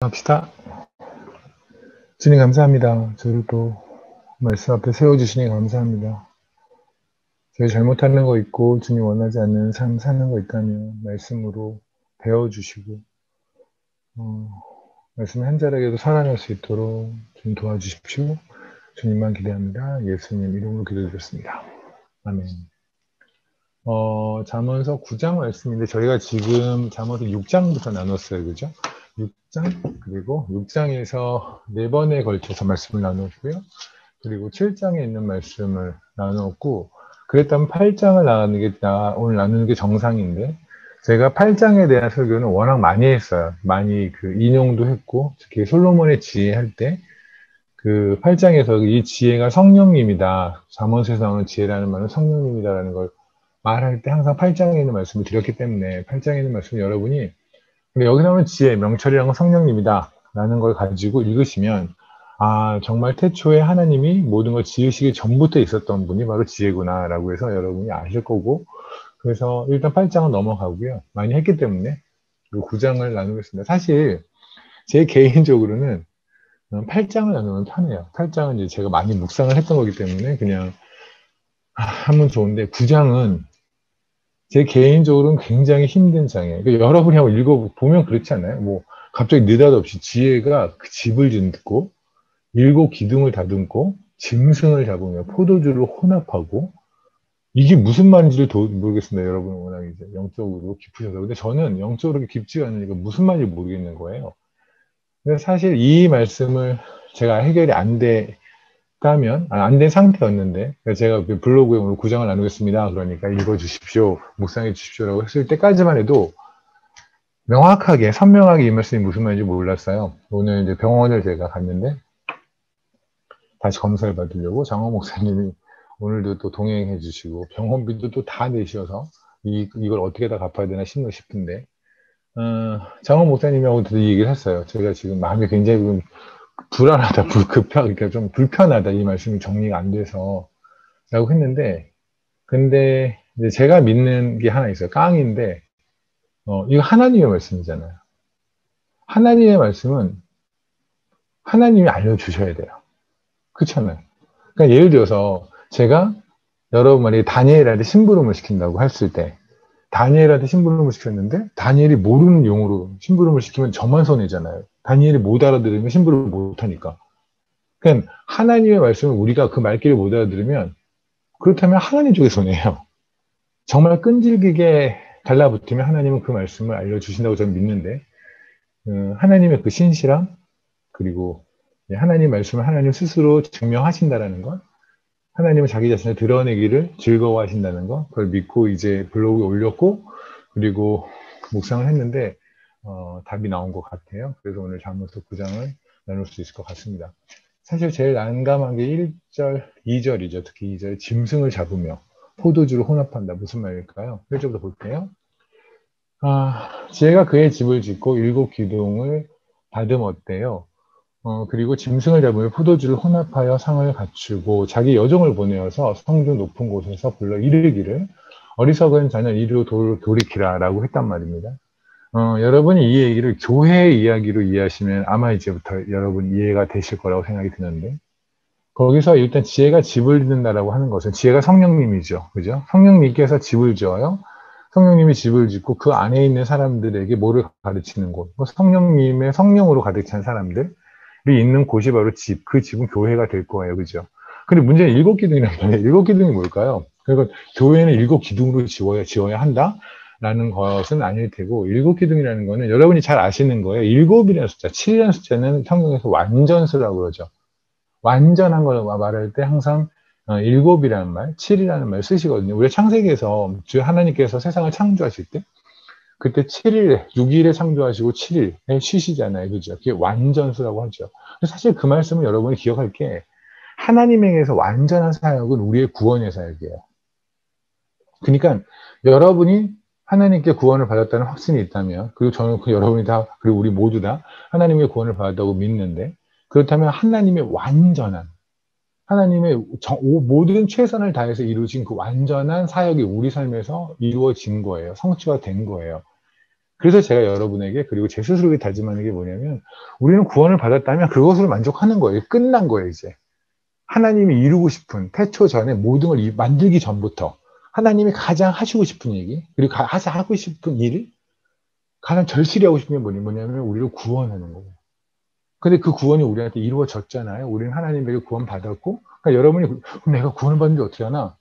합시다. 주님 감사합니다. 저를 또 말씀 앞에 세워주시니 감사합니다. 저희 잘못하는 거 있고 주님 원하지 않는 삶 사는 거 있다면 말씀으로 배워주시고 말씀 한 자락에도 살아날 수 있도록 좀 도와주십시오. 주님만 기대합니다. 예수님 이름으로 기도드렸습니다. 아멘. 잠언서 9장 말씀인데 저희가 지금 잠언서 6장부터 나눴어요. 그죠? 6장 그리고 6장에서 4번에 걸쳐서 말씀을 나눴고요. 그리고 7장에 있는 말씀을 나눴고 그랬다면 8장을 오늘 나누는 게 정상인데 제가 8장에 대한 설교는 워낙 많이 했어요. 많이 인용도 했고 특히 솔로몬의 지혜 할 때 그 8장에서 이 지혜가 성령님이다. 잠언서에서 나오는 지혜라는 말은 성령님이다라는 걸 말할 때 항상 8장에 있는 말씀을 드렸기 때문에 8장에 있는 말씀을 여러분이 근데 여기 나오는 지혜, 명철이라는 건 성령님이다 라는 걸 가지고 읽으시면 정말 태초에 하나님이 모든 걸 지으시기 전부터 있었던 분이 바로 지혜구나 라고 해서 여러분이 아실 거고 그래서 일단 8장은 넘어가고요. 많이 했기 때문에 9장을 나누겠습니다. 사실 제 개인적으로는 8장을 나누면 편해요. 8장은 이제 제가 많이 묵상을 했던 거기 때문에 그냥 하면 좋은데 9장은 제 개인적으로는 굉장히 힘든 장이에요. 그러니까 여러분이 한번 읽어보면 그렇지 않아요? 뭐 갑자기 느닷없이 지혜가 그 집을 짓고 일곱 기둥을 다듬고 짐승을 잡으며 포도주를 혼합하고 이게 무슨 말인지를 모르겠습니다. 여러분은 워낙 이제 영적으로 깊으셔서. 근데 저는 영적으로 깊지가 않으니까 무슨 말인지 모르겠는 거예요. 근데 사실 이 말씀을 제가 해결이 안 됐다면, 안 된 상태였는데, 제가 블로그에 오늘 9장을 나누겠습니다. 그러니까 읽어주십시오. 묵상해 주십시오라고 했을 때까지만 해도 명확하게, 선명하게 이 말씀이 무슨 말인지 몰랐어요. 오늘 이제 병원을 제가 갔는데, 다시 검사를 받으려고 장호 목사님이 오늘도 또 동행해 주시고 병원비도 또 다 내셔서 이걸 어떻게 다 갚아야 되나 싶은데 장호 목사님하고 이 얘기를 했어요. 제가 지금 마음이 굉장히 불안하다, 그러니까 좀 불편하다 이 말씀이 정리가 안 돼서 라고 했는데 근데 이제 제가 믿는 게 하나 있어요. 깡인데 이거 하나님의 말씀이잖아요. 하나님의 말씀은 하나님이 알려주셔야 돼요. 그렇잖아요. 그러니까 예를 들어서 제가 여러분 만약에 다니엘한테 심부름을 시킨다고 했을 때 다니엘한테 심부름을 시켰는데 다니엘이 모르는 용어로 심부름을 시키면 저만 손해잖아요. 다니엘이 못 알아들으면 심부름을 못 하니까. 그러니까 하나님의 말씀을 우리가 그 말귀를 못 알아들으면 그렇다면 하나님 쪽에 손해예요. 정말 끈질기게 달라붙으면 하나님은 그 말씀을 알려주신다고 저는 믿는데 하나님의 그 신실함 그리고 하나님 말씀을 하나님 스스로 증명하신다라는 것 하나님은 자기 자신을 드러내기를 즐거워하신다는 거 그걸 믿고 이제 블로그에 올렸고 그리고 묵상을 했는데 답이 나온 것 같아요. 그래서 오늘 잠언서 9장을 나눌 수 있을 것 같습니다. 사실 제일 난감한 게 1절, 2절이죠. 특히 2절 짐승을 잡으며 포도주를 혼합한다. 무슨 말일까요? 1절부터 볼게요. 지혜가 그의 집을 짓고 일곱 기둥을 다듬었대요. 그리고 짐승을 잡으며 포도주를 혼합하여 상을 갖추고 자기 여종을 보내어서 성중 높은 곳에서 불러 이르기를 어리석은 자는 이리로 돌이키라 라고 했단 말입니다. 여러분이 이 얘기를 교회의 이야기로 이해하시면 아마 이제부터 여러분 이해가 되실 거라고 생각이 드는데 거기서 일단 지혜가 집을 짓는다라고 하는 것은 지혜가 성령님이죠. 그죠? 성령님께서 집을 지어요. 성령님이 집을 짓고 그 안에 있는 사람들에게 뭐를 가르치는 곳. 성령님의 성령으로 가득 찬 사람들이 있는 곳이 바로 집. 그 집은 교회가 될 거예요. 그죠? 근데 문제는 일곱 기둥이란 말이에요. 일곱 기둥이 뭘까요? 그러니까 교회는 일곱 기둥으로 지어야 한다? 라는 것은 아닐 테고, 일곱 기둥이라는 거는 여러분이 잘 아시는 거예요. 일곱이라는 숫자, 7이라는 숫자는 성경에서 완전수라고 그러죠. 완전한 걸 말할 때 항상 일곱이라는 말, 7이라는 말 쓰시거든요. 우리 창세기에서 주 하나님께서 세상을 창조하실 때 그때 7일, 6일에 창조하시고 7일에 쉬시잖아요. 그죠? 그게 완전수라고 하죠. 사실 그 말씀은 여러분이 기억할 게 하나님에게서 완전한 사역은 우리의 구원의 사역이에요. 그러니까 여러분이 하나님께 구원을 받았다는 확신이 있다면 그리고 저는 여러분이 다 그리고 우리 모두 다 하나님의 구원을 받았다고 믿는데 그렇다면 하나님의 완전한 하나님의 모든 최선을 다해서 이루어진 그 완전한 사역이 우리 삶에서 이루어진 거예요. 성취가 된 거예요. 그래서 제가 여러분에게 그리고 제 스스로에게 다짐하는 게 뭐냐면 우리는 구원을 받았다면 그것으로 만족하는 거예요. 끝난 거예요, 이제. 하나님이 이루고 싶은 태초 전에 모든 걸 만들기 전부터 하나님이 가장 하시고 싶은 얘기 그리고 하고 싶은 일 가장 절실히 하고 싶은 게 뭐냐면 우리를 구원하는 거예요. 근데 그 구원이 우리한테 이루어졌잖아요. 우리는 하나님에게 구원 받았고 그러니까 여러분이 그럼 내가 구원을 받는데 어떻게 하나?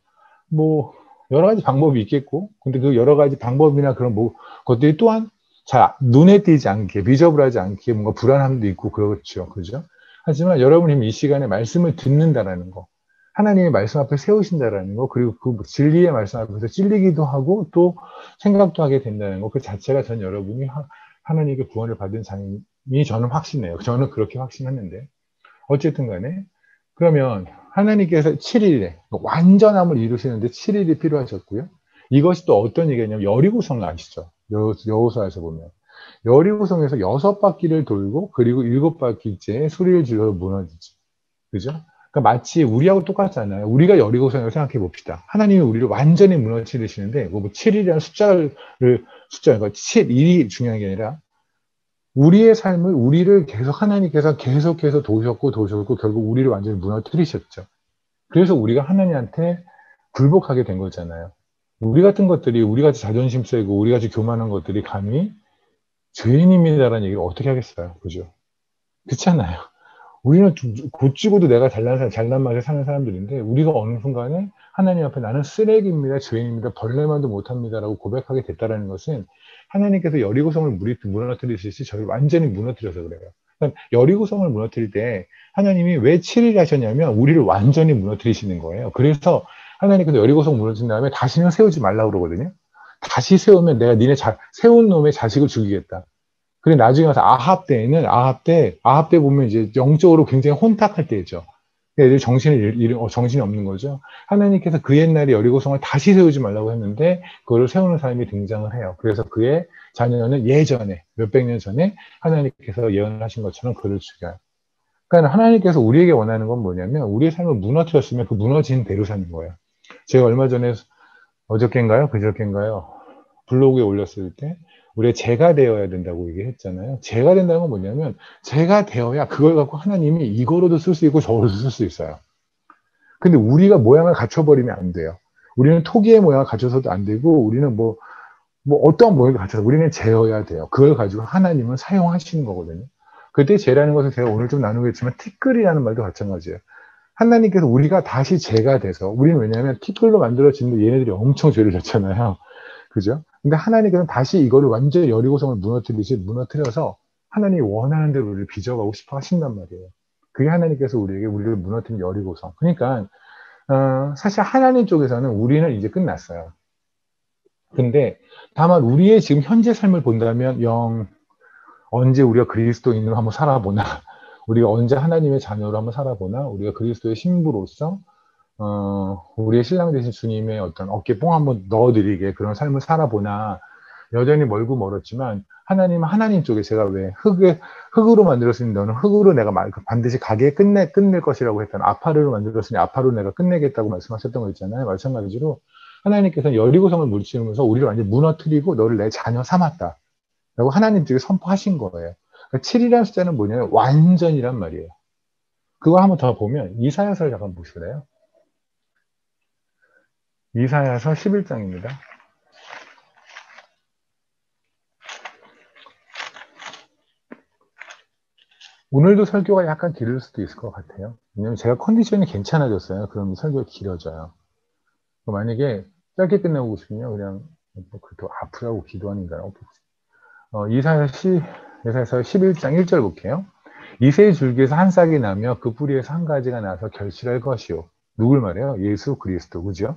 뭐 여러 가지 방법이 있겠고 근데 그 여러 가지 방법이나 그런 뭐 것들이 또한 잘 눈에 띄지 않게 비저블하지 않게 뭔가 불안함도 있고 그렇죠. 그죠? 하지만 여러분이 이 시간에 말씀을 듣는다라는 거 하나님의 말씀 앞에 세우신다라는 거 그리고 그 진리의 말씀 앞에서 찔리기도 하고 또 생각도 하게 된다는 거 그 자체가 전 여러분이 하나님께 구원을 받은 삶이 저는 확신해요. 저는 그렇게 확신하는데 어쨌든 간에 그러면 하나님께서 7일에 완전함을 이루시는데 7일이 필요하셨고요. 이것이 또 어떤 얘기냐면 여리고성 아시죠? 여호수아에서 보면 여리고성에서 6바퀴를 돌고 그리고 7바퀴째 소리를 질러 무너지죠. 그죠? 그러니까 마치 우리하고 똑같잖아요. 우리가 여리고성을 생각해 봅시다. 하나님이 우리를 완전히 무너뜨리시는데 뭐 7일이라는 그러니까 7일이 중요한 게 아니라 우리의 삶을 우리를 계속 하나님께서 계속해서 도우셨고 결국 우리를 완전히 무너뜨리셨죠. 그래서 우리가 하나님한테 굴복하게 된 거잖아요. 우리 같은 것들이 우리같이 자존심 세고 우리같이 교만한 것들이 감히 죄인입니다라는 얘기를 어떻게 하겠어요. 그죠? 그렇잖아요. 우리는 곧 죽어도 내가 잘난 맛에 사는 사람들인데 우리가 어느 순간에 하나님 앞에 나는 쓰레기입니다. 죄인입니다. 벌레만도 못합니다라고 고백하게 됐다는 것은 하나님께서 여리고성을 무너뜨리듯이 저를 완전히 무너뜨려서 그래요. 그러니까 여리고성을 무너뜨릴 때 하나님이 왜 7일 하셨냐면 우리를 완전히 무너뜨리시는 거예요. 그래서 하나님께서 여리고성 무너진 다음에 다시는 세우지 말라고 그러거든요. 다시 세우면 내가 세운 놈의 자식을 죽이겠다. 그래 나중에 가서 아합 때 보면 이제 영적으로 굉장히 혼탁할 때죠. 애들 정신이 없는 거죠. 하나님께서 그 옛날에 여리고성을 다시 세우지 말라고 했는데 그거를 세우는 사람이 등장을 해요. 그래서 그의 자녀는 예전에 몇백 년 전에 하나님께서 예언하신 것처럼 그를 죽여요. 그러니까 하나님께서 우리에게 원하는 건 뭐냐면 우리의 삶을 무너뜨렸으면 그 무너진 대로 사는 거예요. 제가 얼마 전에 어저께인가요? 그저께인가요? 블로그에 올렸을 때 우리가 제가 되어야 된다고 얘기했잖아요. 제가 된다는 건 뭐냐면 제가 되어야 그걸 갖고 하나님이 이거로도 쓸 수 있고 저거로도 쓸 수 있어요. 근데 우리가 모양을 갖춰버리면 안 돼요. 우리는 토기의 모양을 갖춰서도 안 되고 우리는 뭐 어떤 모양을 갖춰서 우리는 재어야 돼요. 그걸 가지고 하나님은 사용하시는 거거든요. 그때 재라는 것은 제가 오늘 좀 나누겠지만 티끌이라는 말도 마찬가지예요. 하나님께서 우리가 다시 재가 돼서 우리는 왜냐하면 티끌로 만들어지는데 얘네들이 엄청 죄를 졌잖아요. 그죠? 근데 하나님께서는 다시 이거를 완전히 여리고성을 무너뜨려서 하나님이 원하는 대로 우리를 빚어가고 싶어 하신단 말이에요. 그게 하나님께서 우리를 무너뜨린 여리고성. 그러니까 사실 하나님 쪽에서는 우리는 이제 끝났어요. 근데 다만 우리의 지금 현재 삶을 본다면 언제 우리가 그리스도인으로 한번 살아보나 우리가 언제 하나님의 자녀로 한번 살아보나 우리가 그리스도의 신부로서 우리의 신랑 되신 주님의 어떤 어깨 뽕 한번 넣어드리게 그런 삶을 살아보나 여전히 멀고 멀었지만 하나님은 하나님 쪽에 제가 왜 흙으로 만들었으니 너는 흙으로 내가 반드시 가게 끝낼 것이라고 했던 아파르로 만들었으니 아파르로 내가 끝내겠다고 말씀하셨던 거 있잖아요. 마찬가지로 하나님께서는 여리고성을 물리치면서 우리를 완전히 무너뜨리고 너를 내 자녀 삼았다 라고 하나님 쪽에 선포하신 거예요. 그러니까 7이라는 숫자는 뭐냐면 완전이란 말이에요. 그거 한번 더 보면 이사야서를 잠깐 보실래요? 이사야서 11장입니다. 오늘도 설교가 약간 길을 수도 있을 것 같아요. 왜냐면 제가 컨디션이 괜찮아졌어요. 그럼 설교가 길어져요. 만약에 짧게 끝내고 싶으면 그냥 그래도 아프라고 기도하는 게 아니라 이사야서 11장 1절 볼게요. 이새의 줄기에서 한 싹이 나며 그 뿌리에서 한 가지가 나서 결실할 것이요. 누굴 말해요? 예수 그리스도, 그죠?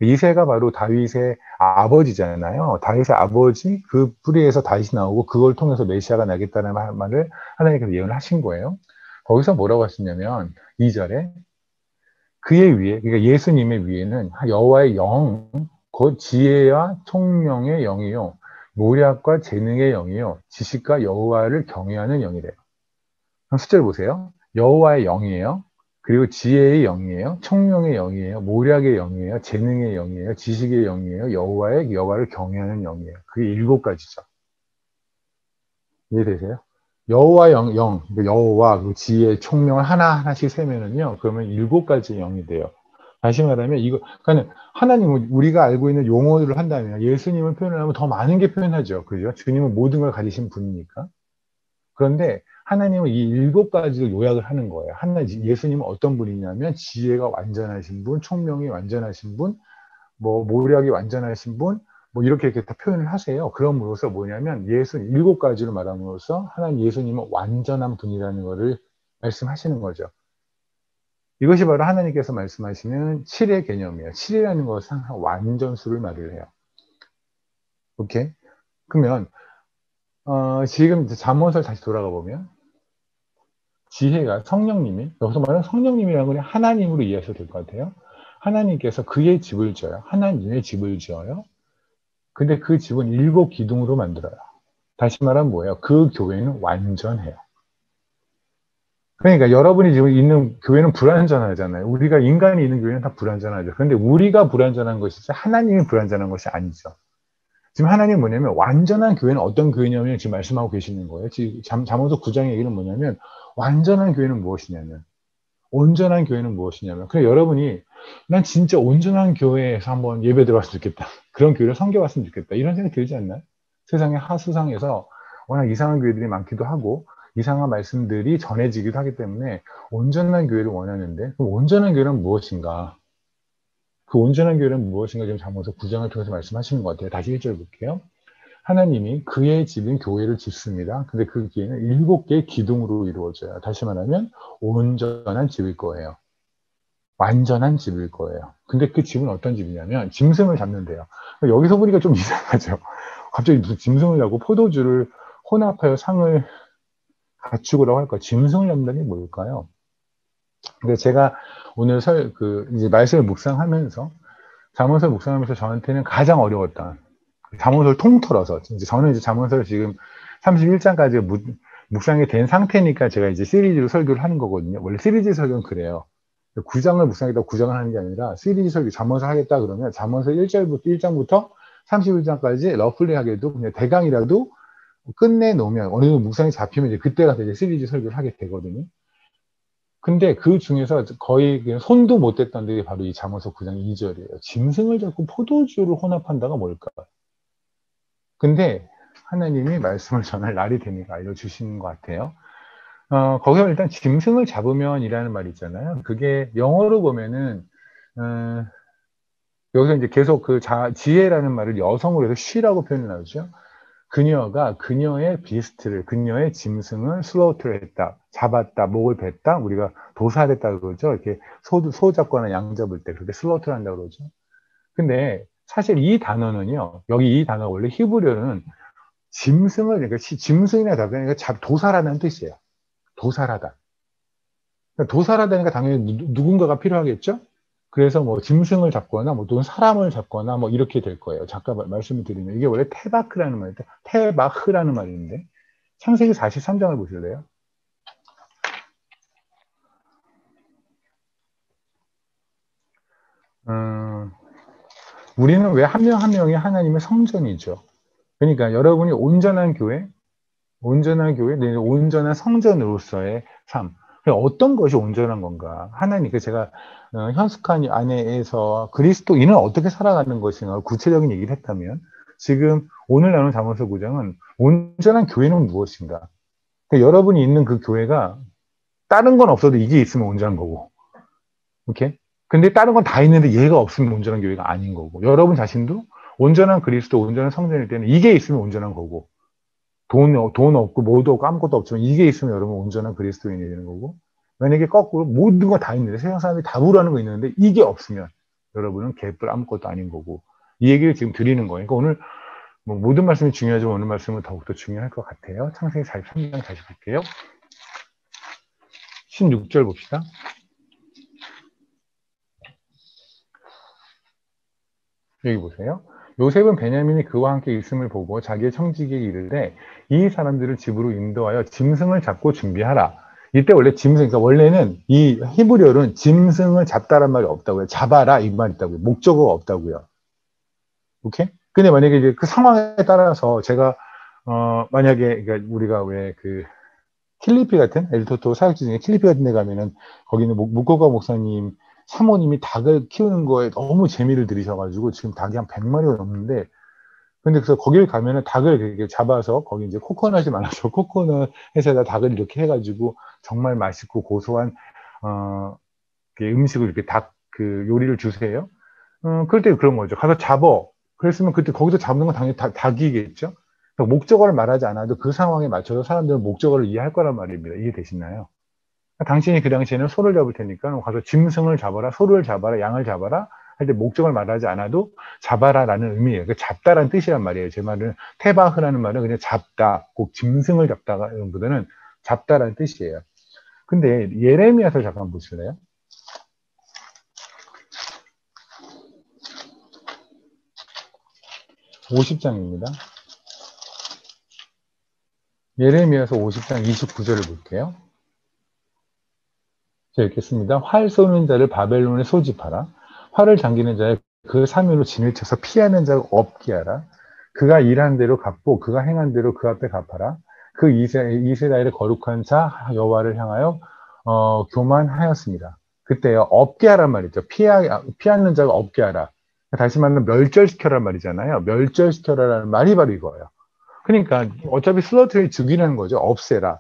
이새가 바로 다윗의 아버지잖아요. 다윗의 아버지 그 뿌리에서 다윗이 나오고 그걸 통해서 메시아가 나겠다는 말을 하나님께서 예언을 하신 거예요. 거기서 뭐라고 하시냐면 2절에 그의 위에, 그러니까 예수님의 위에는 여호와의 영, 곧 지혜와 총명의 영이요 모략과 재능의 영이요 지식과 여호와를 경외하는 영이래요. 그럼 숫자를 보세요. 여호와의 영이에요. 그리고 지혜의 영이에요. 총명의 영이에요. 모략의 영이에요. 재능의 영이에요. 지식의 영이에요. 여호와를 경외하는 영이에요. 그게 7가지죠. 이해되세요? 여호와 영, 여호와 그 지혜 총명을 하나하나씩 세면은요, 그러면 7가지 영이 돼요. 다시 말하면 그러니까 하나님은 우리가 알고 있는 용어를 한다면 예수님을 표현하면 더 많은 게 표현하죠. 그죠? 주님은 모든 걸 가지신 분이니까. 그런데 하나님은 이 7가지를 요약을 하는 거예요. 예수님은 어떤 분이냐면 지혜가 완전하신 분, 총명이 완전하신 분, 뭐 모략이 완전하신 분, 뭐 이렇게 다 표현을 하세요. 그럼으로써 뭐냐면 7가지로 말함으로써 하나님 예수님은 완전한 분이라는 것을 말씀하시는 거죠. 이것이 바로 하나님께서 말씀하시는 7의 개념이에요. 7이라는 것은 항상 완전수를 말을 해요. 오케이? 그러면 지금 잠언서를 다시 돌아가 보면 지혜가 성령님이, 여기서 말하는 성령님이라는 건 하나님으로 이해하셔도 될 것 같아요. 하나님께서 그의 집을 지어요. 하나님의 집을 지어요. 근데 그 집은 7기둥으로 만들어요. 다시 말하면 뭐예요? 그 교회는 완전해요. 그러니까 여러분이 지금 있는 교회는 불완전하잖아요. 우리가 인간이 있는 교회는 다 불완전하죠. 그런데 우리가 불완전한 것이지 하나님이 불완전한 것이 아니죠. 지금 하나님은 뭐냐면 완전한 교회는 어떤 교회냐면 지금 말씀하고 계시는 거예요. 지금 잠언서 9장 얘기는 뭐냐면 완전한 교회는 무엇이냐면 온전한 교회는 무엇이냐면 그래 여러분이 난 진짜 온전한 교회에서 한번 예배 들어왔으면 좋겠다. 그런 교회를 섬겨봤으면 좋겠다. 이런 생각이 들지 않나요? 세상의 하수상에서 워낙 이상한 교회들이 많기도 하고 이상한 말씀들이 전해지기도 하기 때문에 온전한 교회를 원하는데 그럼 온전한 교회는 무엇인가? 그 온전한 교회는 무엇인가 지금 잠언서 9장을 통해서 말씀하시는 것 같아요. 다시 1절 볼게요. 하나님이 그의 집인 교회를 짓습니다. 근데 그 교회는 7개의 기둥으로 이루어져요. 다시 말하면 온전한 집일 거예요. 완전한 집일 거예요. 근데 그 집은 어떤 집이냐면 짐승을 잡는데요. 여기서 보니까 좀 이상하죠. 갑자기 무슨 짐승을 잡고 포도주를 혼합하여 상을 갖추고라고 할까? 짐승을 잡는다는 게 뭘까요? 근데 제가 오늘 이제 말씀을 묵상하면서 잠언서를 묵상하면서 저한테는 가장 어려웠던 잠언서를 통틀어서 저는 이제 잠언서를 지금 31장까지 묵상이 된 상태니까 제가 이제 시리즈로 설교를 하는 거거든요. 원래 시리즈 설교는 그래요. 9장을 묵상하겠다고 9장을 하는 게 아니라 시리즈 설교 잠언서 하겠다 그러면 잠언서 1장부터 31장까지 러플리하게도 그냥 대강이라도 끝내 놓으면 어느 정도 묵상이 잡히면 이제 그때가 이제 시리즈 설교를 하게 되거든요. 근데 그 중에서 거의 그냥 손도 못 댔던 게 바로 이 잠언서 9장 2절이에요. 짐승을 잡고 포도주를 혼합한다가 뭘까? 근데 하나님이 말씀을 전할 날이 되니까 알려주시는 것 같아요. 거기서 일단 짐승을 잡으면 이라는 말이 있잖아요. 그게 영어로 보면은 여기서 이제 계속 그 지혜라는 말을 여성으로 해서 she라고 표현을 하죠. 그녀가 그녀의 비스트를, 그녀의 짐승을 슬로우트를 했다, 잡았다, 목을 뱉다, 우리가 도살했다 그러죠. 이렇게 소 잡거나 양 잡을 때 그렇게 슬로우트를 한다고 그러죠. 근데 사실 이 단어는요, 여기 이 단어가 원래 히브리어는 짐승을, 그러니까 짐승이나 그러니까 도살하는 뜻이에요. 도살하다. 그러니까 도살하다니까 당연히 누군가가 필요하겠죠? 그래서 뭐 짐승을 잡거나 뭐 또는 사람을 잡거나 뭐 이렇게 될 거예요. 잠깐 말씀을 드리면 이게 원래 테바크라는 말인데 테바흐라는 말인데 창세기 43장을 보실래요? 우리는 왜 한 명 한 명이 하나님의 성전이죠. 그러니까 여러분이 온전한 교회, 온전한 성전으로서의 삶. 어떤 것이 온전한 건가? 하나님, 제가 현숙한 안에서 그리스도인은 어떻게 살아가는 것인가 구체적인 얘기를 했다면 지금 오늘 나눈 잠언서 9장은 온전한 교회는 무엇인가? 그러니까 여러분이 있는 그 교회가 다른 건 없어도 이게 있으면 온전한 거고, 오케이? 근데 다른 건 다 있는데 얘가 없으면 온전한 교회가 아닌 거고, 여러분 자신도 온전한 그리스도, 온전한 성전일 때는 이게 있으면 온전한 거고, 돈 없고 뭐도 없고 아무것도 없지만 이게 있으면 여러분 온전한 그리스도인이 되는 거고, 만약에 거꾸로 모든 거 다 있는데 세상 사람들이 다 부르는 거 있는데 이게 없으면 여러분은 개뿔 아무것도 아닌 거고, 이 얘기를 지금 드리는 거예요. 그러니까 오늘 뭐 모든 말씀이 중요하지만 오늘 말씀은 더욱더 중요할 것 같아요. 창세기 43장 다시 볼게요. 16절 봅시다. 여기 보세요. 요셉은 베냐민이 그와 함께 있음을 보고 자기의 청지기에 이르되 이 사람들을 집으로 인도하여 짐승을 잡고 준비하라. 이때 원래 짐승, 그러니까 원래는 이 히브리어는 짐승을 잡다란 말이 없다고요. 잡아라 이 말이 있다고요. 목적어가 없다고요. 오케이? 근데 만약에 이제 그 상황에 따라서 제가 만약에, 그러니까 우리가 왜 그, 킬리피 같은, 엘토토 사역지 중에 킬리피 같은 데 가면은, 거기는 묵고가 목사님, 사모님이 닭을 키우는 거에 너무 재미를 들이셔가지고, 지금 닭이 한 100마리가 넘는데, 근데 그래서 거기를 가면은 닭을 이렇게 잡아서, 거기 이제 코코넛이 많아서, 코코넛에다가 닭을 이렇게 해가지고, 정말 맛있고 고소한, 어, 음식을 이렇게 그 요리를 주세요. 그럴 때 그런 거죠. 가서 잡어. 그랬으면 그때 거기서 잡는 건 당연히 닭이겠죠? 그러니까 목적어를 말하지 않아도 그 상황에 맞춰서 사람들은 목적어를 이해할 거란 말입니다. 이해되시나요? 그러니까 당신이 그 당시에는 소를 잡을 테니까 가서 짐승을 잡아라, 소를 잡아라, 양을 잡아라 할 때 목적을 말하지 않아도 잡아라라는 의미예요. 그 잡다라는 뜻이란 말이에요. 제 말은 테바흐라는 말은 그냥 잡다, 꼭 짐승을 잡다가 보다는 잡다라는 뜻이에요. 근데 예레미야서 잠깐 보실래요? 50장입니다. 예레미야서 50장 29절을 볼게요. 자, 읽겠습니다. 활 쏘는 자를 바벨론에 소집하라. 활을 당기는 자를 그 사면으로 진을 쳐서 피하는 자가 없게 하라. 그가 일한 대로 갚고 그가 행한 대로 그 앞에 갚아라. 그 이스라엘의 거룩한 자 여호와를 향하여 교만하였습니다. 그때요 없게 하란 말이죠. 피하는 자가 없게 하라. 다시 말하면 멸절시켜란 말이잖아요. 멸절시켜라라는 말이 바로 이거예요. 그러니까 어차피 슬러트를 죽이라는 거죠. 없애라.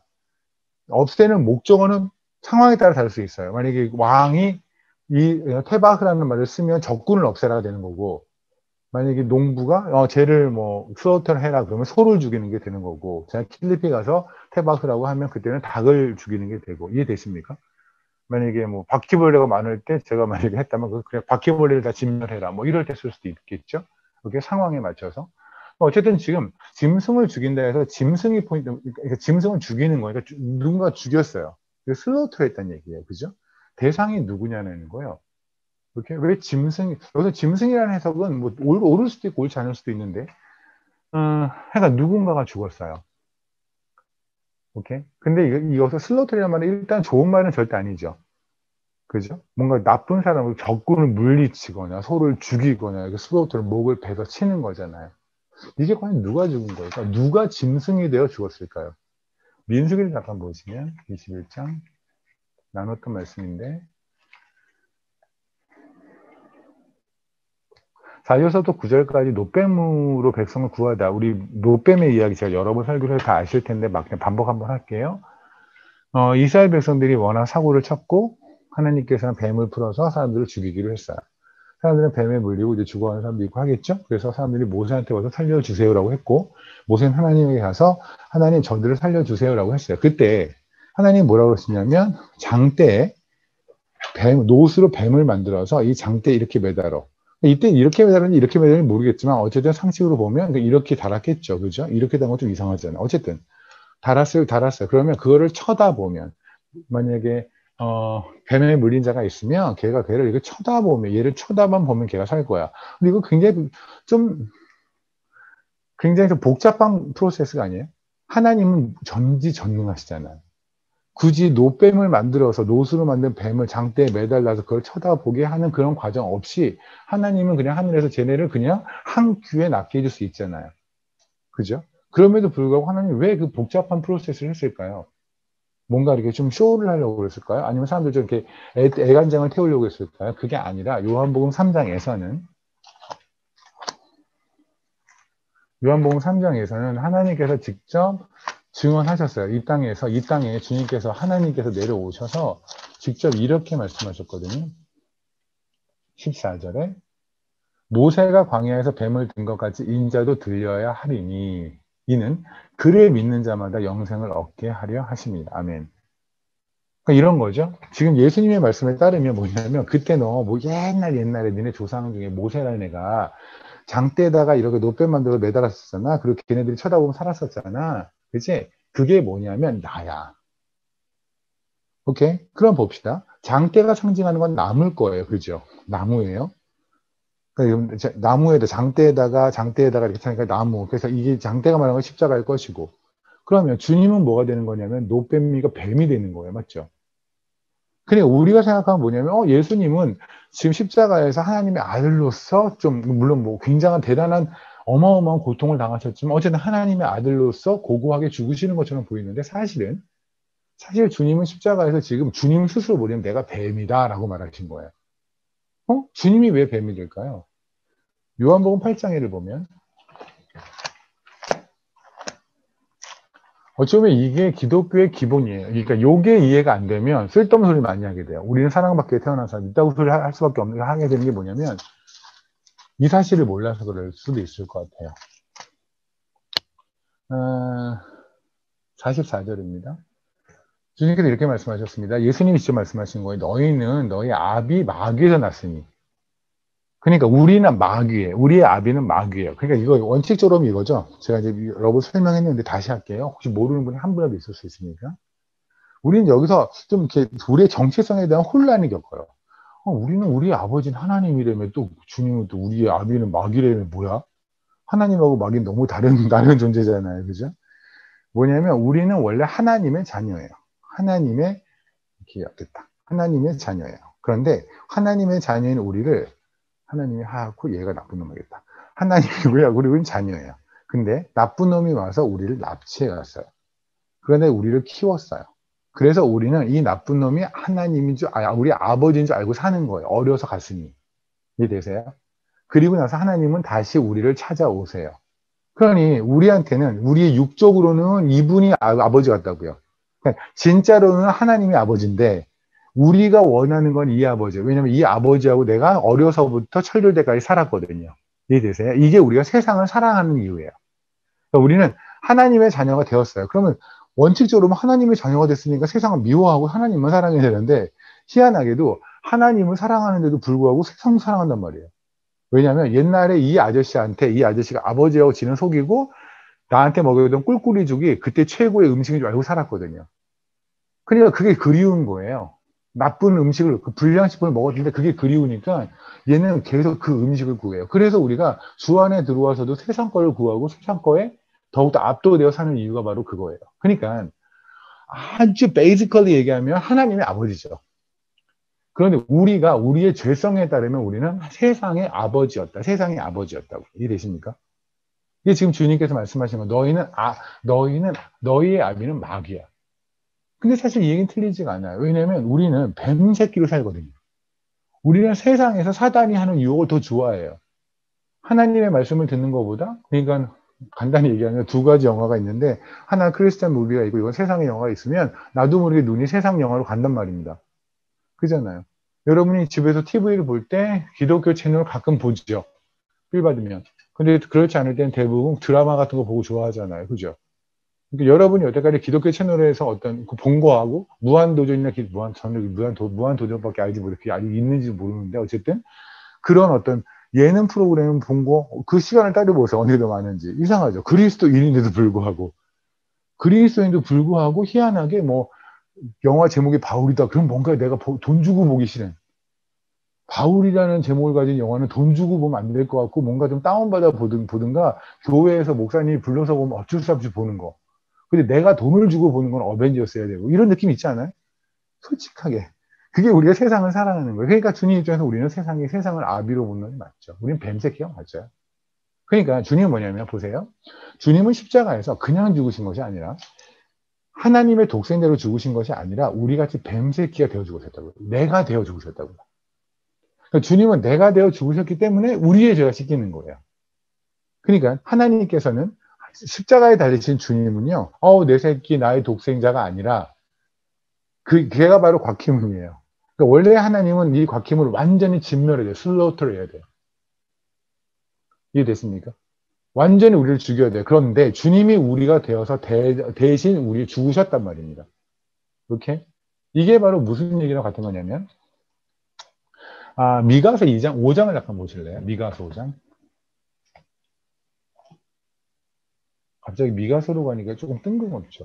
없애는 목적어는 상황에 따라 다를 수 있어요. 만약에 왕이 이 테바흐라는 말을 쓰면 적군을 없애라가 되는 거고, 만약에 농부가 쟤를 뭐 슬러터를 해라 그러면 소를 죽이는 게 되는 거고, 제가 킬리피 가서 테바흐라고 하면 그때는 닭을 죽이는 게 되고, 이해되십니까? 만약에 뭐 바퀴벌레가 많을 때 제가 만약에 했다면 그냥 바퀴벌레를 다 진멸해라 뭐 이럴 때 쓸 수도 있겠죠. 그게 상황에 맞춰서. 어쨌든 지금 짐승을 죽인다 해서 짐승이 포인트, 그러니까 짐승을 죽이는 거니까 누군가 죽였어요. 슬로터를 했다는 얘기예요. 그죠? 대상이 누구냐는 거예요. 이렇게 왜 여기서 짐승이라는 해석은 뭐 옳을 수도 있고 옳지 않을 수도 있는데, 그러니까 누군가가 죽었어요. 오케이? 근데 이것서 슬로터라는 말은 일단 좋은 말은 절대 아니죠. 그죠? 뭔가 나쁜 사람을 적군을 물리치거나 소를 죽이거나 슬로터를 목을 베서 치는 거잖아요. 이게 과연 누가 죽은 걸까? 누가 짐승이 되어 죽었을까요? 민수기를 잠깐 보시면 21장 나눴던 말씀인데 4절부터 9절까지 노뱀으로 백성을 구하다. 우리 노뱀의 이야기 제가 여러 번 설교를 해서 다 아실 텐데 막 그냥 반복 한번 할게요. 이스라엘 백성들이 워낙 사고를 쳤고 하나님께서는 뱀을 풀어서 사람들을 죽이기로 했어요. 사람들은 뱀에 물리고 이제 죽어가는 사람도 있고 하겠죠. 그래서 사람들이 모세한테 와서 살려주세요라고 했고 모세는 하나님에게 가서 하나님 저들을 살려주세요라고 했어요. 그때 하나님 뭐라고 했냐면 장대에 노스로 뱀을 만들어서 이 장대에 이렇게 매달어. 이때 이렇게 매달았는지 이렇게 매달는지 모르겠지만 어쨌든 상식으로 보면 이렇게 달았겠죠. 그죠? 이렇게 단 건 좀 이상하잖아요. 어쨌든 달았어요. 그러면 그거를 쳐다보면 만약에 뱀에 물린 자가 있으면 걔가 걔를 이렇게 쳐다보면 얘를 쳐다만 보면 걔가 살 거야. 근데 이거 굉장히 좀 복잡한 프로세스가 아니에요? 하나님은 전지전능하시잖아요. 굳이 노뱀을 만들어서 노수로 만든 뱀을 장대에 매달라서 그걸 쳐다보게 하는 그런 과정 없이 하나님은 그냥 하늘에서 쟤네를 그냥 한 큐에 낫게 해줄 수 있잖아요. 그죠? 그럼에도 불구하고 하나님 왜 그 복잡한 프로세스를 했을까요? 뭔가 이렇게 좀 쇼를 하려고 그랬을까요? 아니면 사람들 좀 이렇게 애간장을 태우려고 했을까요? 그게 아니라 요한복음 3장에서는 하나님께서 직접 증언하셨어요. 이 땅에 주님께서 하나님께서 내려오셔서 직접 이렇게 말씀하셨거든요. 14절에 모세가 광야에서 뱀을 든 것 같이 인자도 들려야 하리니 이는 그를 믿는 자마다 영생을 얻게 하려 하십니다. 아멘. 그러니까 이런 거죠. 지금 예수님의 말씀에 따르면 뭐냐면 그때 너 뭐 옛날에 너네 조상 중에 모세라는 애가 장대에다가 이렇게 노뱀 만들어서 매달았었잖아. 그리고 걔네들이 쳐다보면 살았었잖아. 그치? 그게 뭐냐면 나야. 오케이? 그럼 봅시다. 장대가 상징하는 건 나무일 거예요. 그죠? 나무예요. 그러니까 장대에다가 이렇게 차니까 나무. 그래서 이게 장대가 말하는 건 십자가일 것이고. 그러면 주님은 뭐가 되는 거냐면 노뱀이가 뱀이 되는 거예요. 맞죠? 근데 우리가 생각하면 뭐냐면, 예수님은 지금 십자가에서 하나님의 아들로서 좀, 물론 뭐 굉장한 대단한 어마어마한 고통을 당하셨지만 어쨌든 하나님의 아들로서 고고하게 죽으시는 것처럼 보이는데 사실 주님은 십자가에서 지금 주님 스스로 뭐냐면 내가 뱀이다 라고 말하신 거예요. 주님이 왜 뱀이 될까요? 요한복음 8장에를 보면 어쩌면 이게 기독교의 기본이에요. 그러니까 요게 이해가 안 되면 쓸데없는 소리 많이 하게 돼요. 우리는 사랑받기에 태어난 사람 있다고 소리 할 수밖에 없는 게 하게 되는 게 뭐냐면 이 사실을 몰라서 그럴 수도 있을 것 같아요. 44절입니다. 주님께서 이렇게 말씀하셨습니다. 예수님이 직접 말씀하신 거예요. 너희는 너희 아비 마귀에서 났으니. 그러니까 우리는 마귀예요. 우리의 아비는 마귀예요. 그러니까 이거 원칙적으로 이거죠. 제가 이제 여러 번 설명했는데 다시 할게요. 혹시 모르는 분이 한 분이라도 있을 수 있으니까. 우리는 여기서 좀 이렇게 우리의 정체성에 대한 혼란이 겪어요. 우리는 우리 아버지는 하나님이라며 또 주님은 또 우리의 아비는 마귀라며 뭐야? 하나님하고 마귀는 너무 다른 존재잖아요. 그죠? 뭐냐면 우리는 원래 하나님의 자녀예요. 하나님의 됐다. 하나님의 자녀예요. 그런데 하나님의 자녀인 우리를 하나님이 하얗고 얘가 나쁜 놈이겠다. 하나님이고요. 우리는 자녀예요. 근데 나쁜 놈이 와서 우리를 납치해 갔어요. 그런데 우리를 키웠어요. 그래서 우리는 이 나쁜 놈이 하나님인 줄, 우리 아버지인 줄 알고 사는 거예요. 어려서 갔으니. 이해되세요? 그리고 나서 하나님은 다시 우리를 찾아오세요. 그러니 우리한테는 우리의 육적으로는 이분이 아버지 같다고요. 그러니까 진짜로는 하나님이 아버지인데 우리가 원하는 건 이 아버지예요. 왜냐하면 이 아버지하고 내가 어려서부터 철들 때까지 살았거든요. 이해되세요? 이게 우리가 세상을 사랑하는 이유예요. 그러니까 우리는 하나님의 자녀가 되었어요. 그러면 원칙적으로 하나님의 자녀가 됐으니까 세상을 미워하고 하나님만 사랑해야 되는데 희한하게도 하나님을 사랑하는데도 불구하고 세상을 사랑한단 말이에요. 왜냐하면 옛날에 이 아저씨가 아버지하고 지는 속이고 나한테 먹여던 꿀꿀이죽이 그때 최고의 음식인 줄 알고 살았거든요. 그러니까 그게 그리운 거예요. 나쁜 음식을, 그 불량식품을 먹었는데 그게 그리우니까 얘는 계속 그 음식을 구해요. 그래서 우리가 주 안에 들어와서도 세상 거를 구하고 세상 거에 더욱더 압도되어 사는 이유가 바로 그거예요. 그러니까 아주 베이지컬리 얘기하면 하나님의 아버지죠. 그런데 우리가 우리의 죄성에 따르면 우리는 세상의 아버지였다. 세상의 아버지였다고. 이해되십니까? 이게 지금 주님께서 말씀하신 거. 너희의 아비는 마귀야. 근데 사실 이 얘기는 틀리지가 않아요. 왜냐하면 우리는 뱀 새끼로 살거든요. 우리는 세상에서 사단이 하는 유혹을 더 좋아해요. 하나님의 말씀을 듣는 것보다, 그러니까 간단히 얘기하면 두 가지 영화가 있는데 하나 크리스찬 무비가 있고 이건 세상의 영화가 있으면 나도 모르게 눈이 세상 영화로 간단 말입니다. 그잖아요. 여러분이 집에서 TV를 볼 때 기독교 채널을 가끔 보죠. 필 받으면. 근데 그렇지 않을 땐 대부분 드라마 같은 거 보고 좋아하잖아요. 그죠? 그러니까 여러분이 여태까지 기독교 채널에서 어떤 본 거하고 무한도전이나 무한도전밖에 알지 못해 아직 있는지 모르는데 어쨌든 그런 어떤 예능 프로그램 본 거 그 시간을 따져보세요. 어느 게 더 많은지. 이상하죠. 그리스도인인데도 불구하고 희한하게 뭐 영화 제목이 바울이다. 그럼 뭔가 내가 돈 주고 보기 싫은. 바울이라는 제목을 가진 영화는 돈 주고 보면 안 될 것 같고 뭔가 좀 다운받아 보든가 교회에서 목사님이 불러서 보면 어쩔 수 없이 보는 거. 근데 내가 돈을 주고 보는 건 어벤져스여야 되고 이런 느낌 있지 않아요? 솔직하게. 그게 우리가 세상을 사랑하는 거예요. 그러니까 주님 입장에서 우리는 세상을 아비로 보는 게 맞죠. 우리는 뱀새끼가 맞죠. 그러니까 주님은 뭐냐면 보세요. 주님은 십자가에서 그냥 죽으신 것이 아니라 하나님의 독생자로 죽으신 것이 아니라 우리같이 뱀새끼가 되어 죽으셨다고요. 내가 되어 죽으셨다고요. 그러니까 주님은 내가 되어 죽으셨기 때문에 우리의 죄가 씻기는 거예요. 그러니까 하나님께서는 십자가에 달리신 주님은요. 내 새끼 나의 독생자가 아니라 걔가 바로 곽희문이에요. 그러니까 원래 하나님은 이 곽희문을 완전히 진멸해야 돼요. 슬로터를 해야 돼요. 이해됐습니까? 완전히 우리를 죽여야 돼요. 그런데 주님이 우리가 되어서 대신 우리 죽으셨단 말입니다. 이렇게? 이게 바로 무슨 얘기랑 같은 거냐면 미가서 2장, 5장을 잠깐 보실래요? 미가서 5장. 갑자기 미가서로 가니까 조금 뜬금없죠.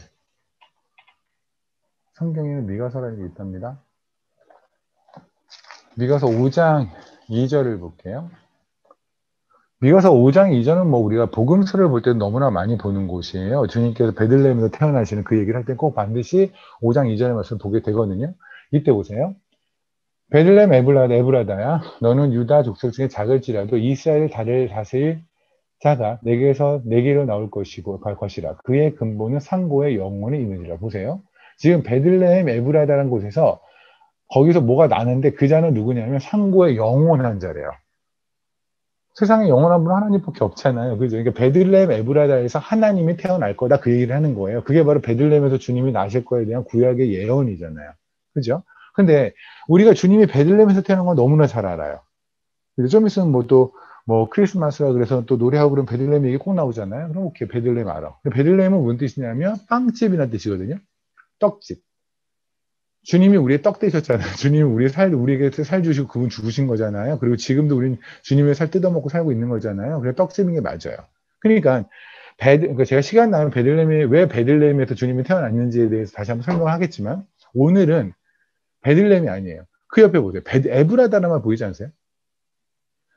성경에는 미가서라는 게 있답니다. 미가서 5장 2절을 볼게요. 미가서 5장 2절은 뭐 우리가 복음서를 볼 때 너무나 많이 보는 곳이에요. 주님께서 베들레헴에서 태어나시는 그 얘기를 할 때 꼭 반드시 5장 2절의 말씀을 보게 되거든요. 이때 보세요. 베들레헴 에브라다야 너는 유다 족속 중에 작을지라도 이스라엘 다리를 다스릴 자가 내게서 내게로 나올 것이고 갈 것이라. 그의 근본은 상고의 영혼이 있느니라. 보세요. 지금 베들레헴 에브라다라는 곳에서 거기서 뭐가 나는데 그 자는 누구냐면 상고의 영원한 자래요. 세상에 영원한 분은 하나님밖에 없잖아요. 그죠? 그러니까 베들레헴 에브라다에서 하나님이 태어날 거다 그 얘기를 하는 거예요. 그게 바로 베들레헴에서 주님이 나실 거에 대한 구약의 예언이잖아요. 그죠? 근데 우리가 주님이 베들레헴에서 태어난 건 너무나 잘 알아요. 근데 좀 있으면 뭐 또 뭐 크리스마스라 그래서 또 노래하고 그러면 베들레헴 얘기 꼭 나오잖아요. 그럼 오케이 베들레헴 알아. 베들레헴은 무슨 뜻이냐면 빵집이라는 뜻이거든요. 떡집. 주님이 우리의 떡 되셨잖아요. 주님이 우리에게 살 주시고 그분 죽으신 거잖아요. 그리고 지금도 우린 주님의 살 뜯어먹고 살고 있는 거잖아요. 그래서 떡집인 게 맞아요. 그러니까, 그러니까 제가 시간 나면 왜 베들레헴에서 주님이 태어났는지에 대해서 다시 한번 설명을 하겠지만, 오늘은 베들레헴이 아니에요. 그 옆에 보세요. 에브라다라는 말 보이지 않으세요?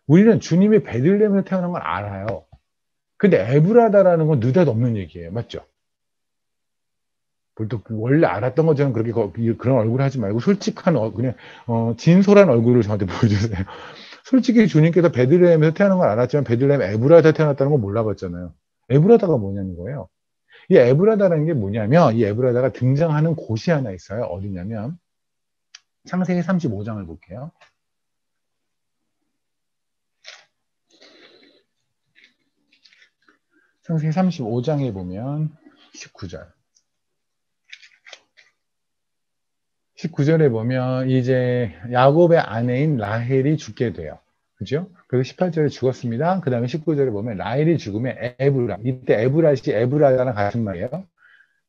우리는 주님이 베들레헴에서 태어난 걸 알아요. 근데 에브라다라는 건 느닷없는 얘기예요. 맞죠? 원래 알았던 것처럼 그렇게 그런 얼굴 하지 말고 솔직한 그냥 진솔한 얼굴을 저한테 보여주세요. 솔직히 주님께서 베들레헴에서 태어난 걸 알았지만 베들레헴 에브라다에 태어났다는 건 몰라봤잖아요. 에브라다가 뭐냐는 거예요. 이 에브라다라는 게 뭐냐면 이 에브라다가 등장하는 곳이 하나 있어요. 어디냐면 창세기 35장을 볼게요. 창세기 35장에 보면 19절. 19절에 보면 이제 야곱의 아내인 라헬이 죽게 돼요. 그죠? 그리고 18절에 죽었습니다. 그 다음에 19절에 보면 라헬이 죽으면 에브라. 이때 에브라시 에브라다랑 같은 말이에요.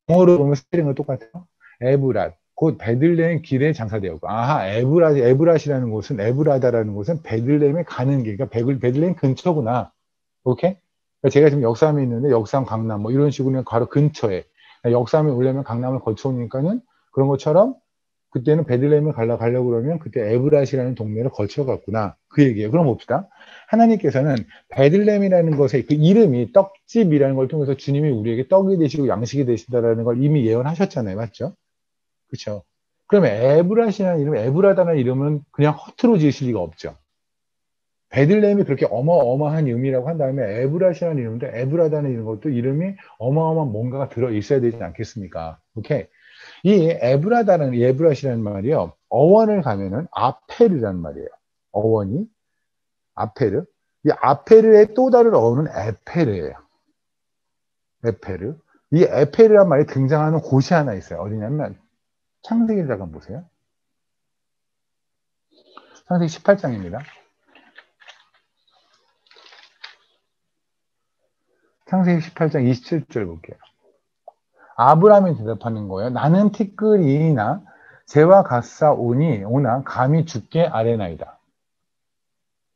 영어로 보면 스펠링은 똑같아요. 에브랏. 곧 베들레헴 길에 장사되었고. 아하, 에브랏이라는 곳은, 에브라다라는 곳은 베들레헴에 가는 길. 그러니까 베들레헴 근처구나. 오케이? 그러니까 제가 지금 역삼에 있는데, 역삼, 강남, 뭐 이런 식으로 그냥 바로 근처에. 역삼에 오려면 강남을 거쳐오니까는 그런 것처럼 그때는 베들레헴을 가려고 그러면 그때 에브랏이라는 동네를 거쳐갔구나. 그 얘기예요. 그럼 봅시다. 하나님께서는 베들레헴이라는 것의 그 이름이 떡집이라는 걸 통해서 주님이 우리에게 떡이 되시고 양식이 되신다라는 걸 이미 예언하셨잖아요. 맞죠? 그렇죠? 그러면 에브랏이라는 이름, 에브라다는 이름은 그냥 허투루 지으실 리가 없죠. 베들레헴이 그렇게 어마어마한 의미라고 한 다음에 에브랏이라는 이름인데 에브라다는 이런 것도 이름이 어마어마한 뭔가가 들어 있어야 되지 않겠습니까? 오케이. 이 에브랏이라는 말이요. 어원을 가면은 아페르라는 말이에요. 어원이 아페르. 이 아페르의 또 다른 어원은 에페르예요. 에페르. 이 에페르란 말이 등장하는 곳이 하나 있어요. 어디냐면 창세기를 잠깐 보세요. 창세기 18장입니다. 창세기 18장 27절 볼게요. 아브라함이 대답하는 거예요. 나는 티끌이나 새와 같사 오나 감히 죽게 아뢰나이다.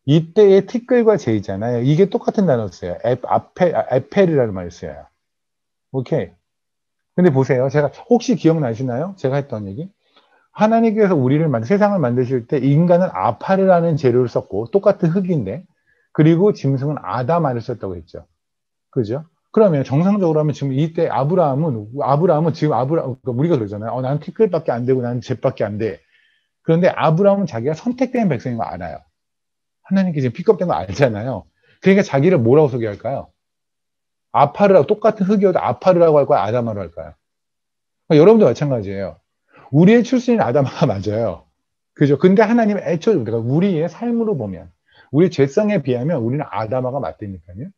이때의 티끌과 제이잖아요. 이게 똑같은 단어였어요. 에페르라는 말을 써요. 오케이. 근데 보세요. 제가 혹시 기억나시나요? 제가 했던 얘기. 하나님께서 세상을 만드실 때 인간은 아파르라는 재료를 썼고 똑같은 흙인데 그리고 짐승은 아다마를 썼다고 했죠. 그죠? 그러면 정상적으로 하면 지금 이때 아브라함은 지금 그러니까 우리가 그러잖아요. 나는 티끌밖에 안 되고 나는 잿밖에 안 돼. 그런데 아브라함은 자기가 선택된 백성인 거 알아요. 하나님께 지금 픽업된 거 알잖아요. 그러니까 자기를 뭐라고 소개할까요? 아파르라고 똑같은 흙이어도 아파르라고 할까요? 아다마로 할까요? 그러니까 여러분도 마찬가지예요. 우리의 출신인 아다마가 맞아요. 그죠? 근데 하나님은 그러니까 우리의 삶으로 보면 우리 죄성에 비하면 우리는 아다마가 맞다니까요.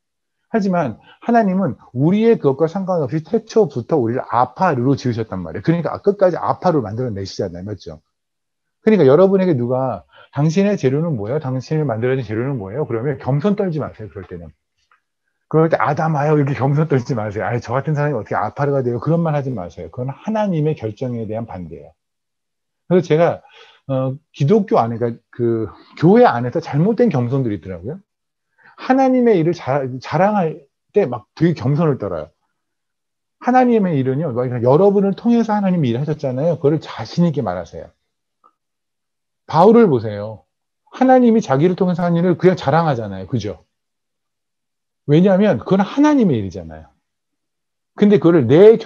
하지만 하나님은 우리의 그것과 상관없이 태초부터 우리를 아파르로 지으셨단 말이에요. 그러니까 끝까지 아파르로 만들어내시잖아요. 맞죠? 그러니까 여러분에게 누가 당신의 재료는 뭐예요? 당신을 만들어진 재료는 뭐예요? 그러면 겸손 떨지 마세요. 그럴 때는. 그럴 때 아담아요 이렇게 겸손 떨지 마세요. 저 같은 사람이 어떻게 아파르가 돼요? 그런 말 하지 마세요. 그건 하나님의 결정에 대한 반대예요. 그래서 제가 기독교 안에 그러니까 그 교회 안에서 잘못된 겸손들이 있더라고요. 하나님의 일을 자랑할 때 막 되게 겸손을 떨어요. 하나님의 일은요, 여러분을 통해서 하나님이 일하셨잖아요. 그걸 자신 있게 말하세요. 바울을 보세요. 하나님이 자기를 통해서 한 일을 그냥 자랑하잖아요. 그죠? 왜냐하면 그건 하나님의 일이잖아요. 근데 그거를 내가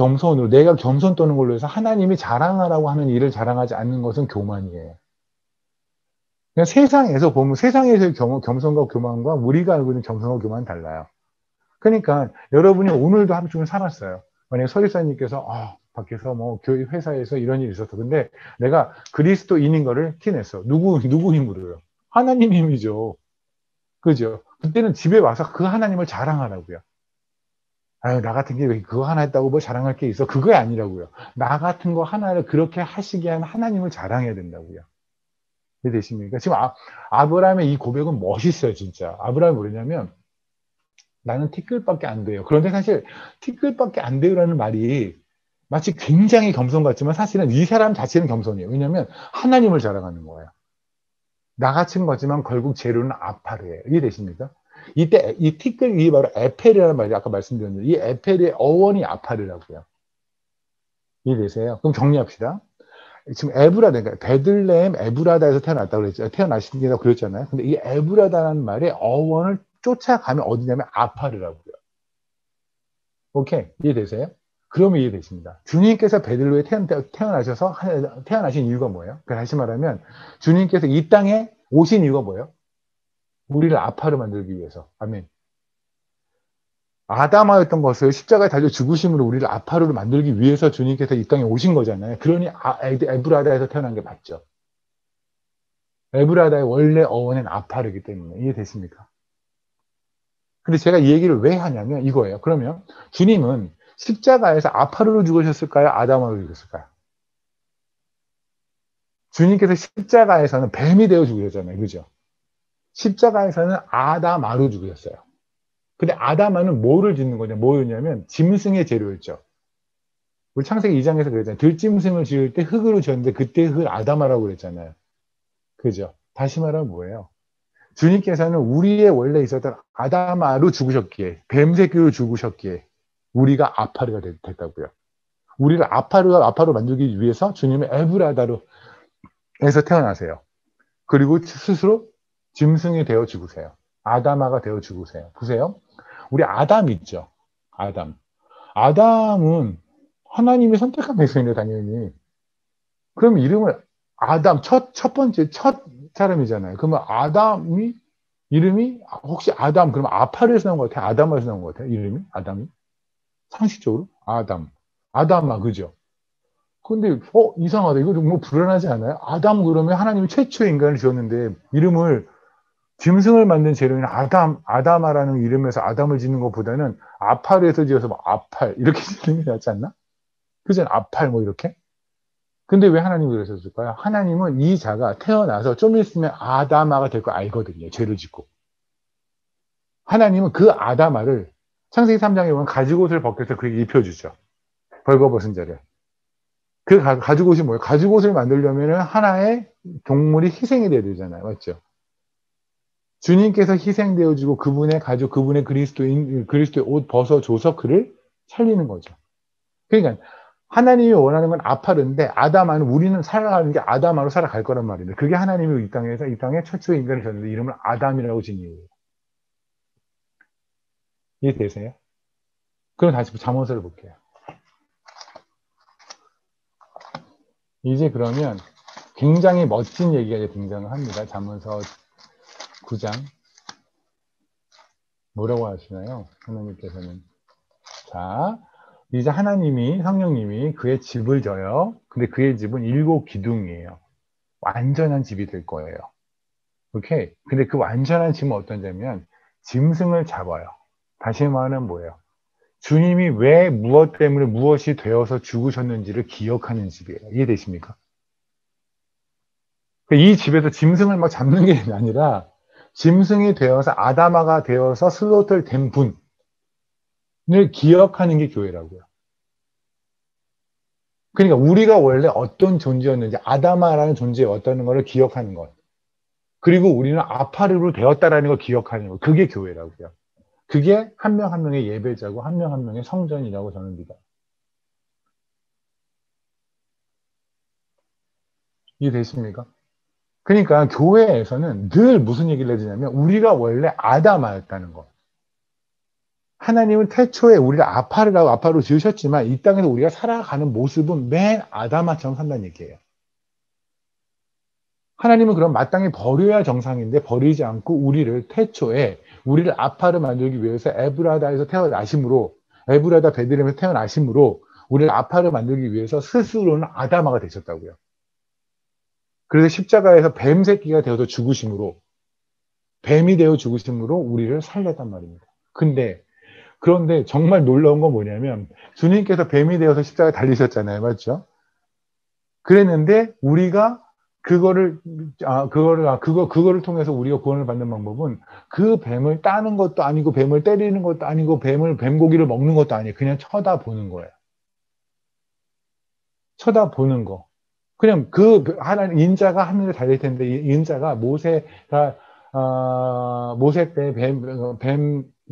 겸손 떠는 걸로 해서 하나님이 자랑하라고 하는 일을 자랑하지 않는 것은 교만이에요. 그냥 세상에서의 겸손과 교만과 우리가 알고 있는 겸손과 교만은 달라요. 그러니까 여러분이 오늘도 하루 종일 살았어요. 만약에 서리사님께서 밖에서 뭐 교회 회사에서 이런 일이 있었어. 근데 내가 그리스도인인 거를 티냈어. 누구 힘으로요? 하나님 힘이죠. 그죠? 그때는 집에 와서 그 하나님을 자랑하라고요. 아유, 나 같은 게 왜 그거 하나 했다고 뭐 자랑할 게 있어? 그거 아니라고요. 나 같은 거 하나를 그렇게 하시게 한 하나님을 자랑해야 된다고요. 이해되십니까? 지금 아브라함의 이 고백은 멋있어요, 진짜. 아브라함이 뭐냐면 나는 티끌밖에 안 돼요. 그런데 사실 티끌밖에 안 돼요라는 말이 마치 굉장히 겸손 같지만 사실은 이 사람 자체는 겸손이에요. 왜냐하면 하나님을 자랑하는 거예요. 나 같은 거지만 결국 재료는 아파르예요. 이해되십니까? 이때 이 티끌 이 바로 에펠이라는 말이 아까 말씀드렸는데 이 에펠의 어원이 아파르라고요. 이해되세요? 그럼 정리합시다. 지금 에브라다, 그러니까 베들레헴 에브라다에서 태어났다고 그랬죠. 태어나신다고 그랬잖아요. 근데 이 에브라다라는 말의 어원을 쫓아가면 어디냐면 아파르라고요. 오케이, 이해되세요? 그러면 이해되십니다. 주님께서 베들레헴에 태어나셔서 태어나신 이유가 뭐예요? 다시 말하면 주님께서 이 땅에 오신 이유가 뭐예요? 우리를 아파르 만들기 위해서. 아멘. 아담하였던 것을 십자가에 달려 죽으심으로 우리를 아파르로 만들기 위해서 주님께서 이 땅에 오신 거잖아요. 그러니 에브라다에서 태어난 게 맞죠. 에브라다의 원래 어원은 아파르기 때문에. 이해되십니까? 근데 제가 이 얘기를 왜 하냐면 이거예요. 그러면 주님은 십자가에서 아파르로 죽으셨을까요? 아담하로 죽으셨을까요? 주님께서 십자가에서는 뱀이 되어 죽으셨잖아요. 그죠? 십자가에서는 아담아로 죽으셨어요. 근데 아담아는 뭐를 짓는 거냐? 뭐였냐면 짐승의 재료였죠. 우리 창세기 2장에서 그랬잖아요. 들짐승을 지을 때 흙으로 지었는데 그때 흙을 아담아라고 그랬잖아요. 그죠? 다시 말하면 뭐예요? 주님께서는 우리의 원래 있었던 아담아로 죽으셨기에 뱀새끼로 죽으셨기에 우리가 아파르가 됐다고요. 우리를 아파로 만들기 위해서 주님은 에브라다로 에서 태어나세요. 그리고 스스로 짐승이 되어 죽으세요. 아담아가 되어 죽으세요. 보세요. 우리 아담 있죠. 아담은 하나님이 선택한 백성인데 당연히. 그럼 이름을 아담 첫 번째 첫 사람이잖아요. 그러면 아담이 이름이 혹시 아담 그러면 아파르에서 나온 것 같아요? 아담아에서 나온 것 같아요? 이름이 아담이 상식적으로 아담아 그죠? 근데 이상하다. 이거 좀 뭐 불안하지 않아요? 아담 그러면 하나님이 최초의 인간을 지었는데 이름을 짐승을 만든 재료인 아담아라는 이름에서 아담을 짓는 것보다는 아팔에서 지어서 뭐 아팔 이렇게 짓는 게 낫지 않나? 그죠? 아팔 뭐 이렇게? 근데 왜 하나님이 그러셨을까요? 하나님은 이 자가 태어나서 좀 있으면 아담아가 될 거 알거든요. 죄를 짓고. 하나님은 그 아담아를 창세기 3장에 보면 가죽옷을 벗겨서 그에게 입혀주죠. 벌거벗은 자를. 그 가죽옷이 뭐예요? 가죽옷을 만들려면 하나의 동물이 희생이 돼야 되잖아요. 맞죠? 주님께서 희생되어지고 그분의 가죽, 그분의 그리스도의 옷 벗어줘서 그를 살리는 거죠. 그러니까 하나님이 원하는 건 아파르인데 아담아는 우리는 살아가는 게 아담아로 살아갈 거란 말이에요. 그게 하나님이 이 땅에 최초의 인간을 줬는데 이름을 아담이라고 진 이유예요. 이해되세요? 그럼 다시 잠언서를 볼게요. 이제 그러면 굉장히 멋진 얘기가 이제 등장을 합니다. 잠언서 9장. 뭐라고 하시나요? 하나님께서는. 자, 이제 성령님이 그의 집을 져요. 근데 그의 집은 7 기둥이에요. 완전한 집이 될 거예요. 오케이? 근데 그 완전한 집은 어떤 점이면 짐승을 잡아요. 다시 말하면 뭐예요? 주님이 왜 무엇 때문에 무엇이 되어서 죽으셨는지를 기억하는 집이에요. 이해되십니까? 이 집에서 짐승을 막 잡는 게 아니라 짐승이 되어서 아담아가 되어서 슬로틀 된 분을 기억하는 게 교회라고요. 그러니까 우리가 원래 어떤 존재였는지 아담아라는 존재였다는 것을 기억하는 것. 그리고 우리는 아파르로 되었다라는 걸 기억하는 것. 그게 교회라고요. 그게 한 명 한 명의 예배자고 한 명 한 명의 성전이라고 저는 믿어요. 이해되십니까? 그러니까 교회에서는 늘 무슨 얘기를 해주냐면 우리가 원래 아담아였다는 것. 하나님은 태초에 우리를 아파로 지으셨지만 이 땅에서 우리가 살아가는 모습은 맨 아담아처럼 산다는 얘기예요. 하나님은 그럼 마땅히 버려야 정상인데 버리지 않고 우리를 태초에 우리를 아파를 만들기 위해서 에브라다에서 태어나심으로, 에브라다 베들레헴에서 태어나심으로 우리를 아파를 만들기 위해서 스스로는 아다마가 되셨다고요. 그래서 십자가에서 뱀 새끼가 되어서 죽으심으로, 뱀이 되어 죽으심으로 우리를 살렸단 말입니다. 그런데 정말 놀라운 건 뭐냐면 주님께서 뱀이 되어서 십자가에 달리셨잖아요. 맞죠? 그랬는데 우리가 그거를 통해서 우리가 구원을 받는 방법은 그 뱀을 따는 것도 아니고 뱀을 때리는 것도 아니고 뱀고기를 먹는 것도 아니에요. 그냥 쳐다보는 거예요. 쳐다보는 거. 그냥 하나님 인자가 하늘에 달릴 텐데 이 인자가 모세 때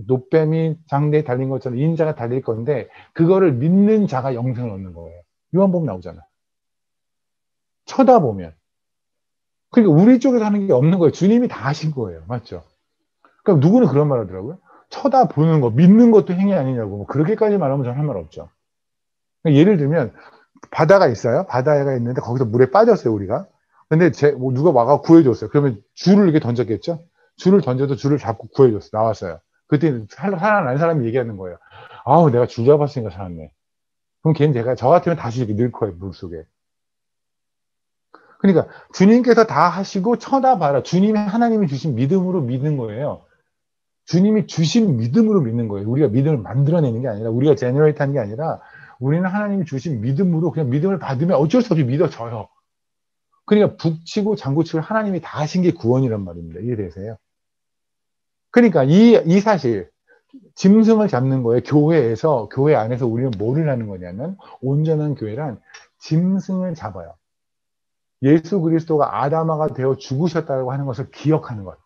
노뱀이 장대에 달린 것처럼 인자가 달릴 건데 그거를 믿는 자가 영생을 얻는 거예요. 요한복음 나오잖아. 쳐다보면. 그러니까 우리 쪽에서 하는 게 없는 거예요. 주님이 다 하신 거예요. 맞죠? 그러니까 누구는 그런 말 하더라고요. 쳐다보는 거, 믿는 것도 행위 아니냐고. 뭐 그렇게까지 말하면 저는 할 말 없죠. 그러니까 예를 들면 바다가 있어요. 바다가 있는데 거기서 물에 빠졌어요, 우리가. 근데 누가 와가 구해줬어요. 그러면 줄을 이렇게 던졌겠죠? 줄을 던져도 줄을 잡고 구해줬어요. 나왔어요. 그때 살아난 사람이 얘기하는 거예요. 아우, 내가 줄 잡았으니까 살았네. 그럼 걔는 저 같으면 다시 이렇게 늘 거예요, 물속에. 그러니까 주님께서 다 하시고 쳐다봐라. 하나님이 주신 믿음으로 믿는 거예요. 주님이 주신 믿음으로 믿는 거예요. 우리가 믿음을 만들어내는 게 아니라, 우리가 제너레이트 하는 게 아니라, 우리는 하나님이 주신 믿음으로 그냥 믿음을 받으면 어쩔 수 없이 믿어져요. 그러니까 북치고 장구치고 하나님이 다 하신 게 구원이란 말입니다. 이해되세요? 그러니까 이 사실, 짐승을 잡는 거예요. 교회 안에서 우리는 뭐를 하는 거냐면, 온전한 교회란 짐승을 잡아요. 예수 그리스도가 아담아가 되어 죽으셨다고 하는 것을 기억하는 거예요.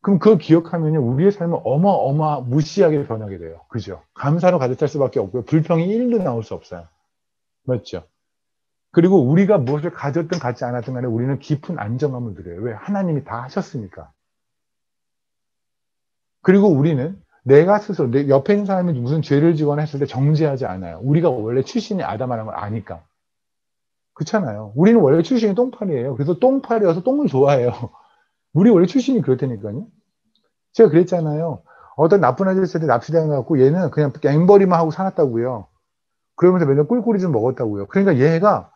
그럼 그걸 기억하면 우리의 삶은 무시하게 변하게 돼요. 그죠? 감사로 가득 찰 수밖에 없고요. 불평이 1도 나올 수 없어요. 맞죠? 그리고 우리가 무엇을 가졌든 갖지 않았든 간에 우리는 깊은 안정감을 누려요. 왜? 하나님이 다 하셨으니까. 그리고 우리는 내가 스스로, 내 옆에 있는 사람이 무슨 죄를 지거나 했을 때 정죄하지 않아요. 우리가 원래 출신이 아담이라는 걸 아니까. 그렇잖아요. 우리는 원래 출신이 똥파리예요. 그래서 똥파리여서 똥을 좋아해요. 우리 원래 출신이 그렇다니까요. 제가 그랬잖아요. 어떤 나쁜 아저씨한테 납치당해갖고 얘는 그냥 앵벌이만 하고 살았다고요. 그러면서 맨날 꿀꿀이 좀 먹었다고요. 그러니까 얘가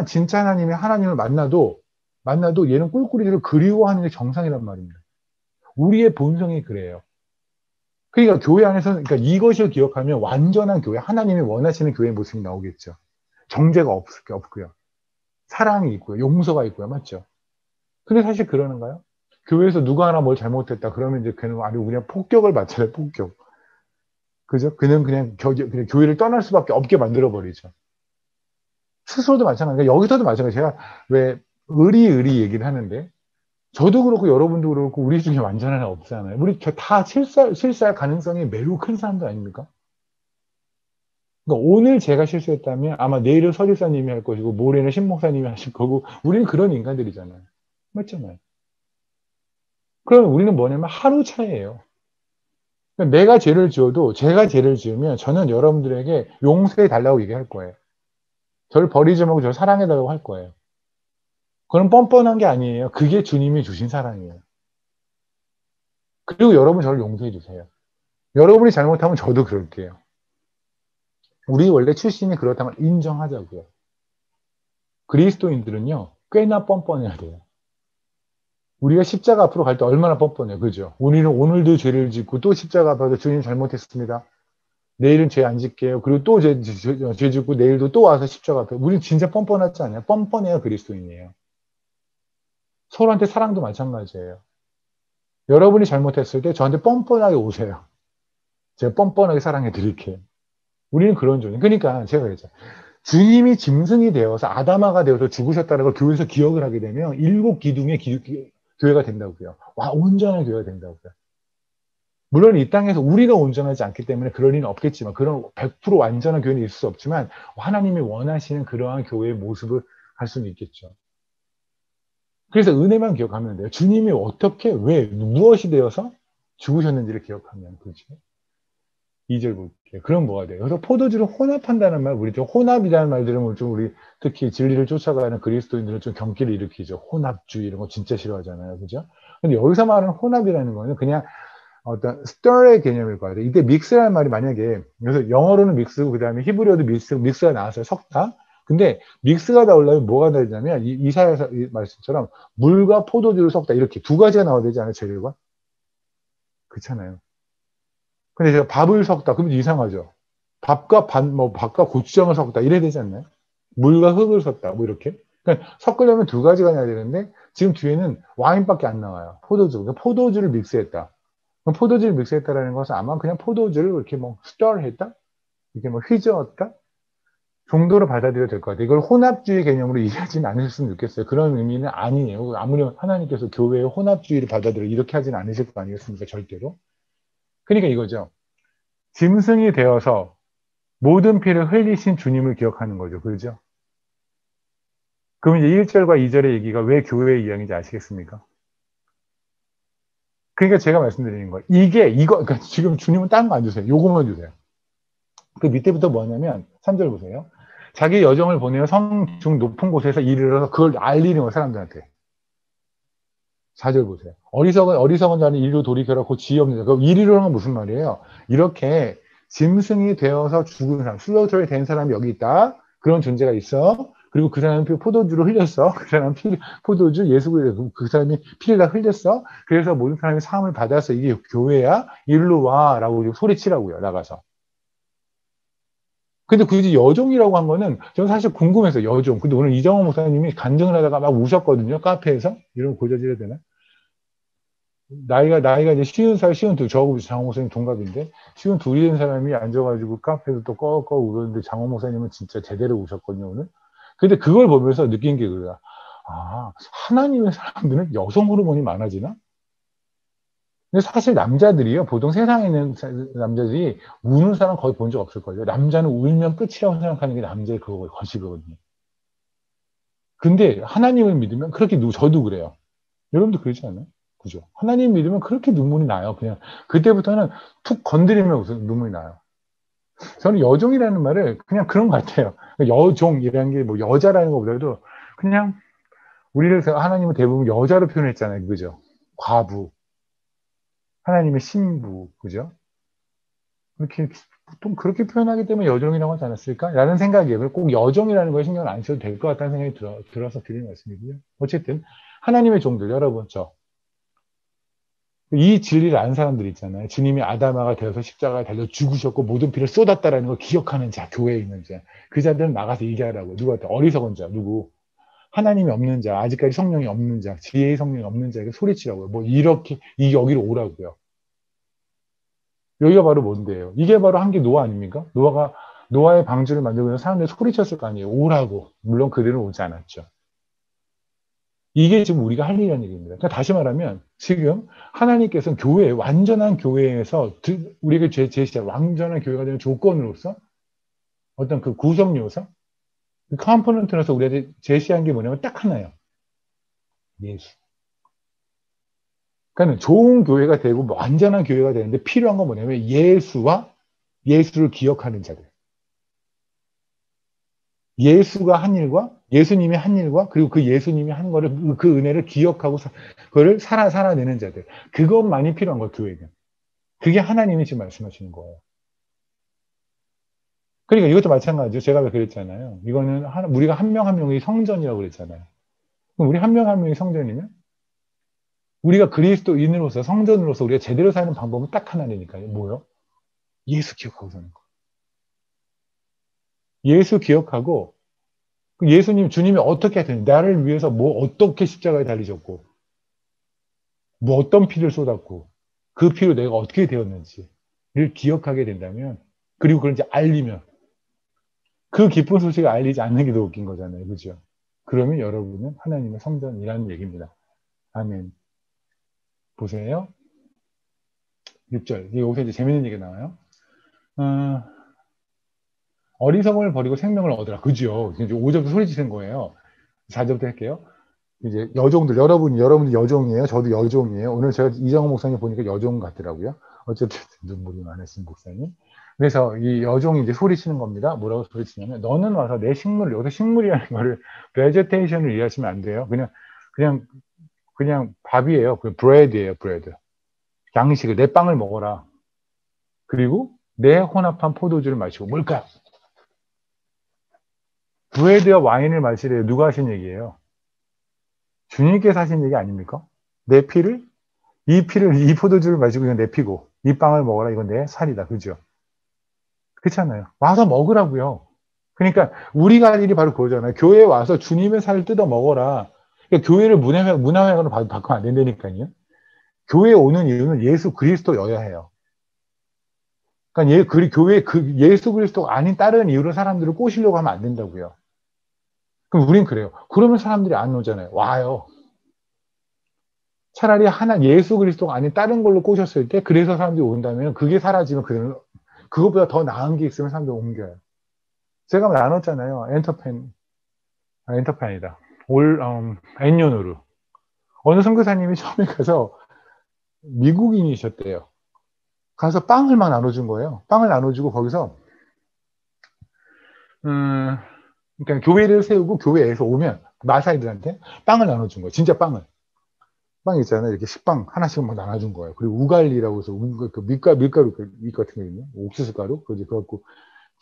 진짜 하나님을 만나도 얘는 꿀꿀이를 그리워하는 게 정상이란 말입니다. 우리의 본성이 그래요. 그러니까 교회 안에서는, 그러니까 이것을 기억하면 완전한 교회, 하나님이 원하시는 교회의 모습이 나오겠죠. 정죄가 없고요. 사랑이 있고요. 용서가 있고요. 맞죠? 근데 사실 그러는가요? 교회에서 누가 하나 뭘 잘못했다. 그러면 이제 그는 아주 그냥 폭격을 받잖아요. 폭격. 그죠? 그는 그냥 교회를 떠날 수밖에 없게 만들어버리죠. 스스로도 마찬가지예요. 여기서도 마찬가지예요. 제가 왜 의리 얘기를 하는데, 저도 그렇고 여러분도 그렇고 우리 중에 완전한 애 없잖아요. 우리 다 실수할 가능성이 매우 큰 사람들 아닙니까? 그러니까 오늘 제가 실수했다면 아마 내일은 서지사님이 할 것이고 모레는 신목사님이 하실 거고, 우리는 그런 인간들이잖아요. 맞잖아요. 그러면 우리는 뭐냐면 하루 차이예요. 그러니까 제가 죄를 지으면 저는 여러분들에게 용서해 달라고 얘기할 거예요. 저를 버리지 말고 저를 사랑해 달라고 할 거예요. 그건 뻔뻔한 게 아니에요. 그게 주님이 주신 사랑이에요. 그리고 여러분 저를 용서해 주세요. 여러분이 잘못하면 저도 그럴게요. 우리 원래 출신이 그렇다면 인정하자고요. 그리스도인들은요, 꽤나 뻔뻔해야 돼요. 우리가 십자가 앞으로 갈 때 얼마나 뻔뻔해요. 그죠? 우리는 오늘도 죄를 짓고 또 십자가 앞에서 주님 잘못했습니다. 내일은 죄 안 짓게요. 그리고 또 죄 짓고 내일도 또 와서 십자가 앞에. 우리는 진짜 뻔뻔하지 않아요? 뻔뻔해야 그리스도인이에요. 서로한테 사랑도 마찬가지예요. 여러분이 잘못했을 때 저한테 뻔뻔하게 오세요. 제가 뻔뻔하게 사랑해 드릴게요. 우리는 그런 존재. 그러니까 제가 그랬죠. 주님이 짐승이 되어서 아담아가 되어서 죽으셨다는 걸 교회에서 기억을 하게 되면 일곱 기둥의 교회가 된다고요. 와, 온전한 교회가 된다고요. 물론 이 땅에서 우리가 온전하지 않기 때문에 그럴 리는 없겠지만, 그런 100% 완전한 교회는 있을 수 없지만 하나님이 원하시는 그러한 교회의 모습을 할 수는 있겠죠. 그래서 은혜만 기억하면 돼요. 주님이 어떻게, 왜, 무엇이 되어서 죽으셨는지를 기억하면 되죠. 2절 볼게요. 그럼 뭐가 돼요? 그래서 포도주를 혼합한다는 말, 우리 좀 혼합이라는 말 들으면 좀 우리 특히 진리를 쫓아가는 그리스도인들은 좀 경기를 일으키죠. 혼합주의 이런 거 진짜 싫어하잖아요. 그죠? 근데 여기서 말하는 혼합이라는 거는 그냥 어떤 stir의 개념일 거예요. 이때 믹스라는 말이 만약에, 그래서 영어로는 믹스고, 그 다음에 히브리어도 믹스가 나왔어요. 섞다. 근데 믹스가 나오려면 뭐가 되냐면, 이사야 말씀처럼 물과 포도주를 섞다. 이렇게 두 가지가 나와야 되지 않아요? 재료가? 그렇잖아요. 근데 제가 밥을 섞다. 그러면 이상하죠. 밥과 고추장을 섞다. 이래야 되지 않나요? 물과 흙을 섞다. 뭐 이렇게. 그러니까 섞으려면 두 가지가 나야 되는데, 지금 뒤에는 와인밖에 안 나와요. 포도주. 그러니까 포도주를 믹스했다. 그럼 포도주를 믹스했다라는 것은 아마 그냥 포도주를 이렇게 뭐 스тор했다? 이렇게 뭐 휘저었다? 정도로 받아들여야 될 것 같아요. 이걸 혼합주의 개념으로 이해하지는 않으셨으면 좋겠어요. 그런 의미는 아니에요. 아무리 하나님께서 교회의 혼합주의를 받아들여 이렇게 하지는 않으실 거 아니겠습니까? 절대로. 그러니까 이거죠. 짐승이 되어서 모든 피를 흘리신 주님을 기억하는 거죠. 그렇죠? 그럼 이제 1절과 2절의 얘기가 왜 교회의 이야기인지 아시겠습니까? 그러니까 제가 말씀드리는 거예요. 그러니까 지금 주님은 딴 거 안 주세요. 요거만 주세요. 그 밑에부터 뭐냐면 3절 보세요. 자기 여정을 보내어 성중 높은 곳에서 이르러서 그걸 알리는 거예요. 사람들한테. 4절 보세요. 어리석은 자는 이리로 돌이켜라 곧 지혜 없는 자. 그 이리로는 건 무슨 말이에요? 이렇게 짐승이 되어서 죽은 사람, 슬로터에 된 사람이 여기 있다. 그런 존재가 있어. 그리고 그 사람이 포도주를 흘렸어. 그 사람 포도주 그 사람이 피를 다 흘렸어. 그래서 모든 사람이 사함을 받아서 이게 교회야. 이리로 와라고 소리치라고요. 나가서. 근데 굳이 여종이라고 한 거는 저는 사실 궁금해서 여종. 근데 오늘 이정호 목사님이 간증을 하다가 막 우셨거든요. 카페에서. 이런 고저지를 되나? 나이가 이제 50살, 52, 저하고 장호 목사님 동갑인데, 52이 된 사람이 앉아가지고 카페에서 또 꺼꺼 울었는데, 장호 목사님은 진짜 제대로 우셨거든요, 오늘. 근데 그걸 보면서 느낀 게 그거야. 아, 하나님의 사람들은 여성 호르몬이 많아지나? 근데 사실 남자들이요, 보통 세상에 있는 남자들이 우는 사람 거의 본 적 없을걸요. 남자는 울면 끝이라고 생각하는 게 남자의 것이거든요. 근데 하나님을 믿으면 그렇게 저도 그래요. 여러분도 그러지 않아요? 그죠? 하나님 믿으면 그렇게 눈물이 나요. 그냥 그때부터는 툭 건드리면 무슨 눈물이 나요. 저는 여종이라는 말을 그냥 그런 것 같아요. 여종이라는 게 뭐 여자라는 것보다도 그냥 우리를 하나님은 대부분 여자로 표현했잖아요. 그죠? 과부, 하나님의 신부, 그죠? 그렇게 보통 그렇게 표현하기 때문에 여종이라고 하지 않았을까? 라는 생각이에요. 꼭 여종이라는 거에 신경을 안 써도 될 것 같다는 생각이 들어서 드리는 말씀이고요. 어쨌든 하나님의 종들 여러분 이 진리를 아는 사람들 있잖아요. 주님이 아담아가 되어서 십자가에 달려 죽으셨고 모든 피를 쏟았다라는 걸 기억하는 자, 교회에 있는 자. 그 자들은 나가서 얘기하라고. 누구한테? 어리석은 자, 누구? 하나님이 없는 자, 아직까지 성령이 없는 자, 지혜의 성령이 없는 자에게 소리치라고요. 뭐 이렇게 여기로 오라고요. 여기가 바로 뭔데요? 이게 바로 한 게 노아 아닙니까? 노아의 방주를 만들고 사람들이 소리쳤을 거 아니에요. 오라고. 물론 그들은 오지 않았죠. 이게 지금 우리가 할 일이라는 얘기입니다. 그러니까 다시 말하면 지금 하나님께서는 완전한 교회에서 우리에게 제시한 완전한 교회가 되는 조건으로서 어떤 그 구성 요소, 그 컴포넌트로서 우리한테 제시한 게 뭐냐면 딱 하나예요. 예수. 그러니까 좋은 교회가 되고 완전한 교회가 되는데 필요한 건 뭐냐면 예수와 예수를 기억하는 자들. 예수가 한 일과 예수님이 한 일과 그리고 그 예수님이 한 거를 그 은혜를 기억하고 그거를 살아내는 자들. 그것만이 필요한 거예요, 교회는. 그게 하나님이 지금 말씀하시는 거예요. 그러니까 이것도 마찬가지죠. 제가 왜 그랬잖아요. 이거는 우리가 한 명 한 명이 성전이라고 그랬잖아요. 그럼 우리 한 명 한 명이 성전이면 우리가 그리스도인으로서 성전으로서 우리가 제대로 사는 방법은 딱 하나니까요. 뭐요? 예수 기억하고 사는 거. 예수 기억하고 그 주님이 어떻게 하셨는지 나를 위해서 뭐 어떻게 십자가에 달리셨고 뭐 어떤 피를 쏟았고 그 피로 내가 어떻게 되었는지를 기억하게 된다면 그리고 그런지 알리면 그 기쁜 소식을 알리지 않는 게 더 웃긴 거잖아요. 그죠? 그러면 여러분은 하나님의 성전이라는 얘기입니다. 아멘. 보세요. 6절. 여기서 이제 재밌는 얘기가 나와요. 어리석음을 버리고 생명을 얻으라. 그죠? 이제 5절부터 소리 지른 거예요. 4절부터 할게요. 이제 여러분이 여종이에요. 저도 여종이에요. 오늘 제가 이정호 목사님 보니까 여종 같더라고요. 어쨌든 눈물이 많으신 목사님. 그래서 이 여종이 이제 소리치는 겁니다. 뭐라고 소리치냐면, 너는 와서 내 식물을, 여기서 식물이라는 거를 베제테이션을 이해하시면 안 돼요. 그냥, 그냥 밥이에요. 그 브레드예요, 브레드. 양식을, 내 빵을 먹어라. 그리고 내 혼합한 포도주를 마시고, 뭘까? 브레드와 와인을 마시래요. 누가 하신 얘기예요? 주님께서 하신 얘기 아닙니까? 내 피를, 이 포도주를 마시고 이건 내 피고, 이 빵을 먹어라. 이건 내 살이다. 그죠? 그렇잖아요. 와서 먹으라고요. 그러니까 우리가 할 일이 바로 그거잖아요. 교회에 와서 주님의 살을 뜯어 먹어라. 그러니까 교회를 문화회관으로 바꾸면 안 된다니까요. 교회에 오는 이유는 예수 그리스도여야 해요. 그러니까 교회 예수 그리스도가 아닌 다른 이유로 사람들을 꼬시려고 하면 안 된다고요. 그럼 우린 그래요. 그러면 사람들이 안 오잖아요. 와요. 차라리 하나 예수 그리스도가 아닌 다른 걸로 꼬셨을 때 그래서 사람들이 온다면 그게 사라지면 그것보다 더 나은 게 있으면 사람들이 옮겨요. 제가 나눴잖아요. 엔터펜이다. 엔요누르. 어느 선교사님이 처음에 가서 미국인이셨대요. 가서 빵을 막 나눠준 거예요. 빵을 나눠주고 거기서 그러니까 교회를 세우고 교회에서 오면 마사이들한테 빵을 나눠준 거예요. 진짜 빵을. 빵 있잖아요. 이렇게 식빵 하나씩 막 나눠준 거예요. 그리고 우갈리라고 해서 그 밀가루 같은 거 있네. 옥수수 가루. 그래갖고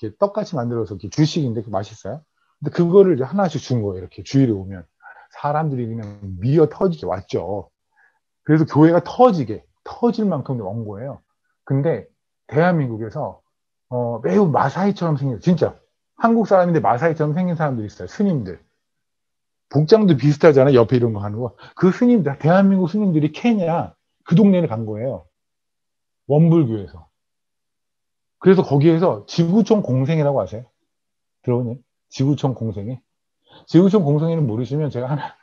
이렇게 떡같이 만들어서 이렇게 주식인데 맛있어요. 근데 그거를 이제 하나씩 준 거예요. 이렇게 주일에 오면 사람들이 그냥 미어 터지게 왔죠. 그래서 교회가 터질 만큼 온 거예요. 근데 대한민국에서 매우 마사이처럼 생긴, 진짜 한국 사람인데 마사이처럼 생긴 사람들이 있어요. 스님들. 복장도 비슷하잖아요. 옆에 이런 거 하는 거. 그 스님들, 대한민국 스님들이 케냐 그 동네를 간 거예요. 원불교에서. 그래서 거기에서 지구촌 공생이라고 아세요? 들어보니? 지구촌 공생이? 지구촌 공생이는 모르시면 제가 하나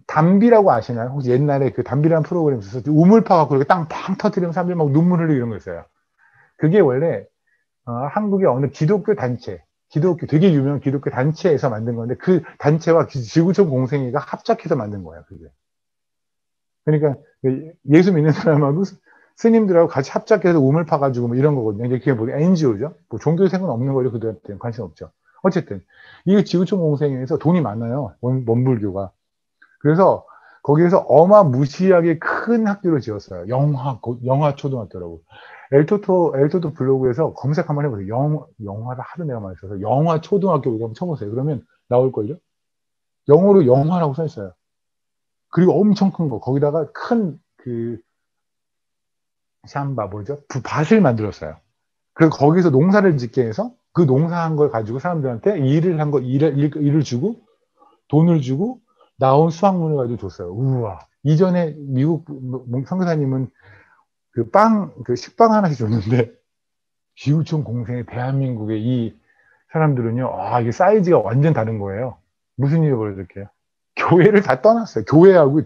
담비라고 아시나요? 혹시 옛날에 그 담비라는 프로그램 있었어요. 우물파 갖고 이렇게 땅 팡 터뜨리면 사람들이 막 눈물 흘리고 이런 거 있어요. 그게 원래 한국의 어느 기독교 단체, 되게 유명한 기독교 단체에서 만든 건데 그 단체와 지구촌 공생이가 합작해서 만든 거예요. 그게. 그러니까 예수 믿는 사람하고 스님들하고 같이 합작해서 우물파 가지고 뭐 이런 거거든요. 이제 그게 뭐 NGO죠. 뭐 종교생은 없는 거죠. 그들한테는 관심 없죠. 어쨌든 이 지구촌 공생에서 돈이 많아요. 원불교가. 그래서 거기에서 어마무시하게 큰 학교를 지었어요. 영화 초등학교라고. 엘토토 블로그에서 검색 한번 해보세요. 영화를 하도 내가 많이 써서 영화 초등학교 한번 쳐보세요. 그러면 나올걸요? 영어로 영화라고 써 있어요. 그리고 엄청 큰 거. 거기다가 큰 샴바 뭐죠? 밭을 만들었어요. 그래서 거기서 농사를 짓게 해서 그 농사한 걸 가지고 사람들한테 일을 주고 돈을 주고 나온 수확물을 가지고 줬어요. 우와. 이전에 미국 선교사님은 그 식빵 하나씩 줬는데, 지구촌 공생의 대한민국의 이 사람들은요, 이게 사이즈가 완전 다른 거예요. 무슨 일이 벌어졌게요? 교회를 다 떠났어요. 교회하고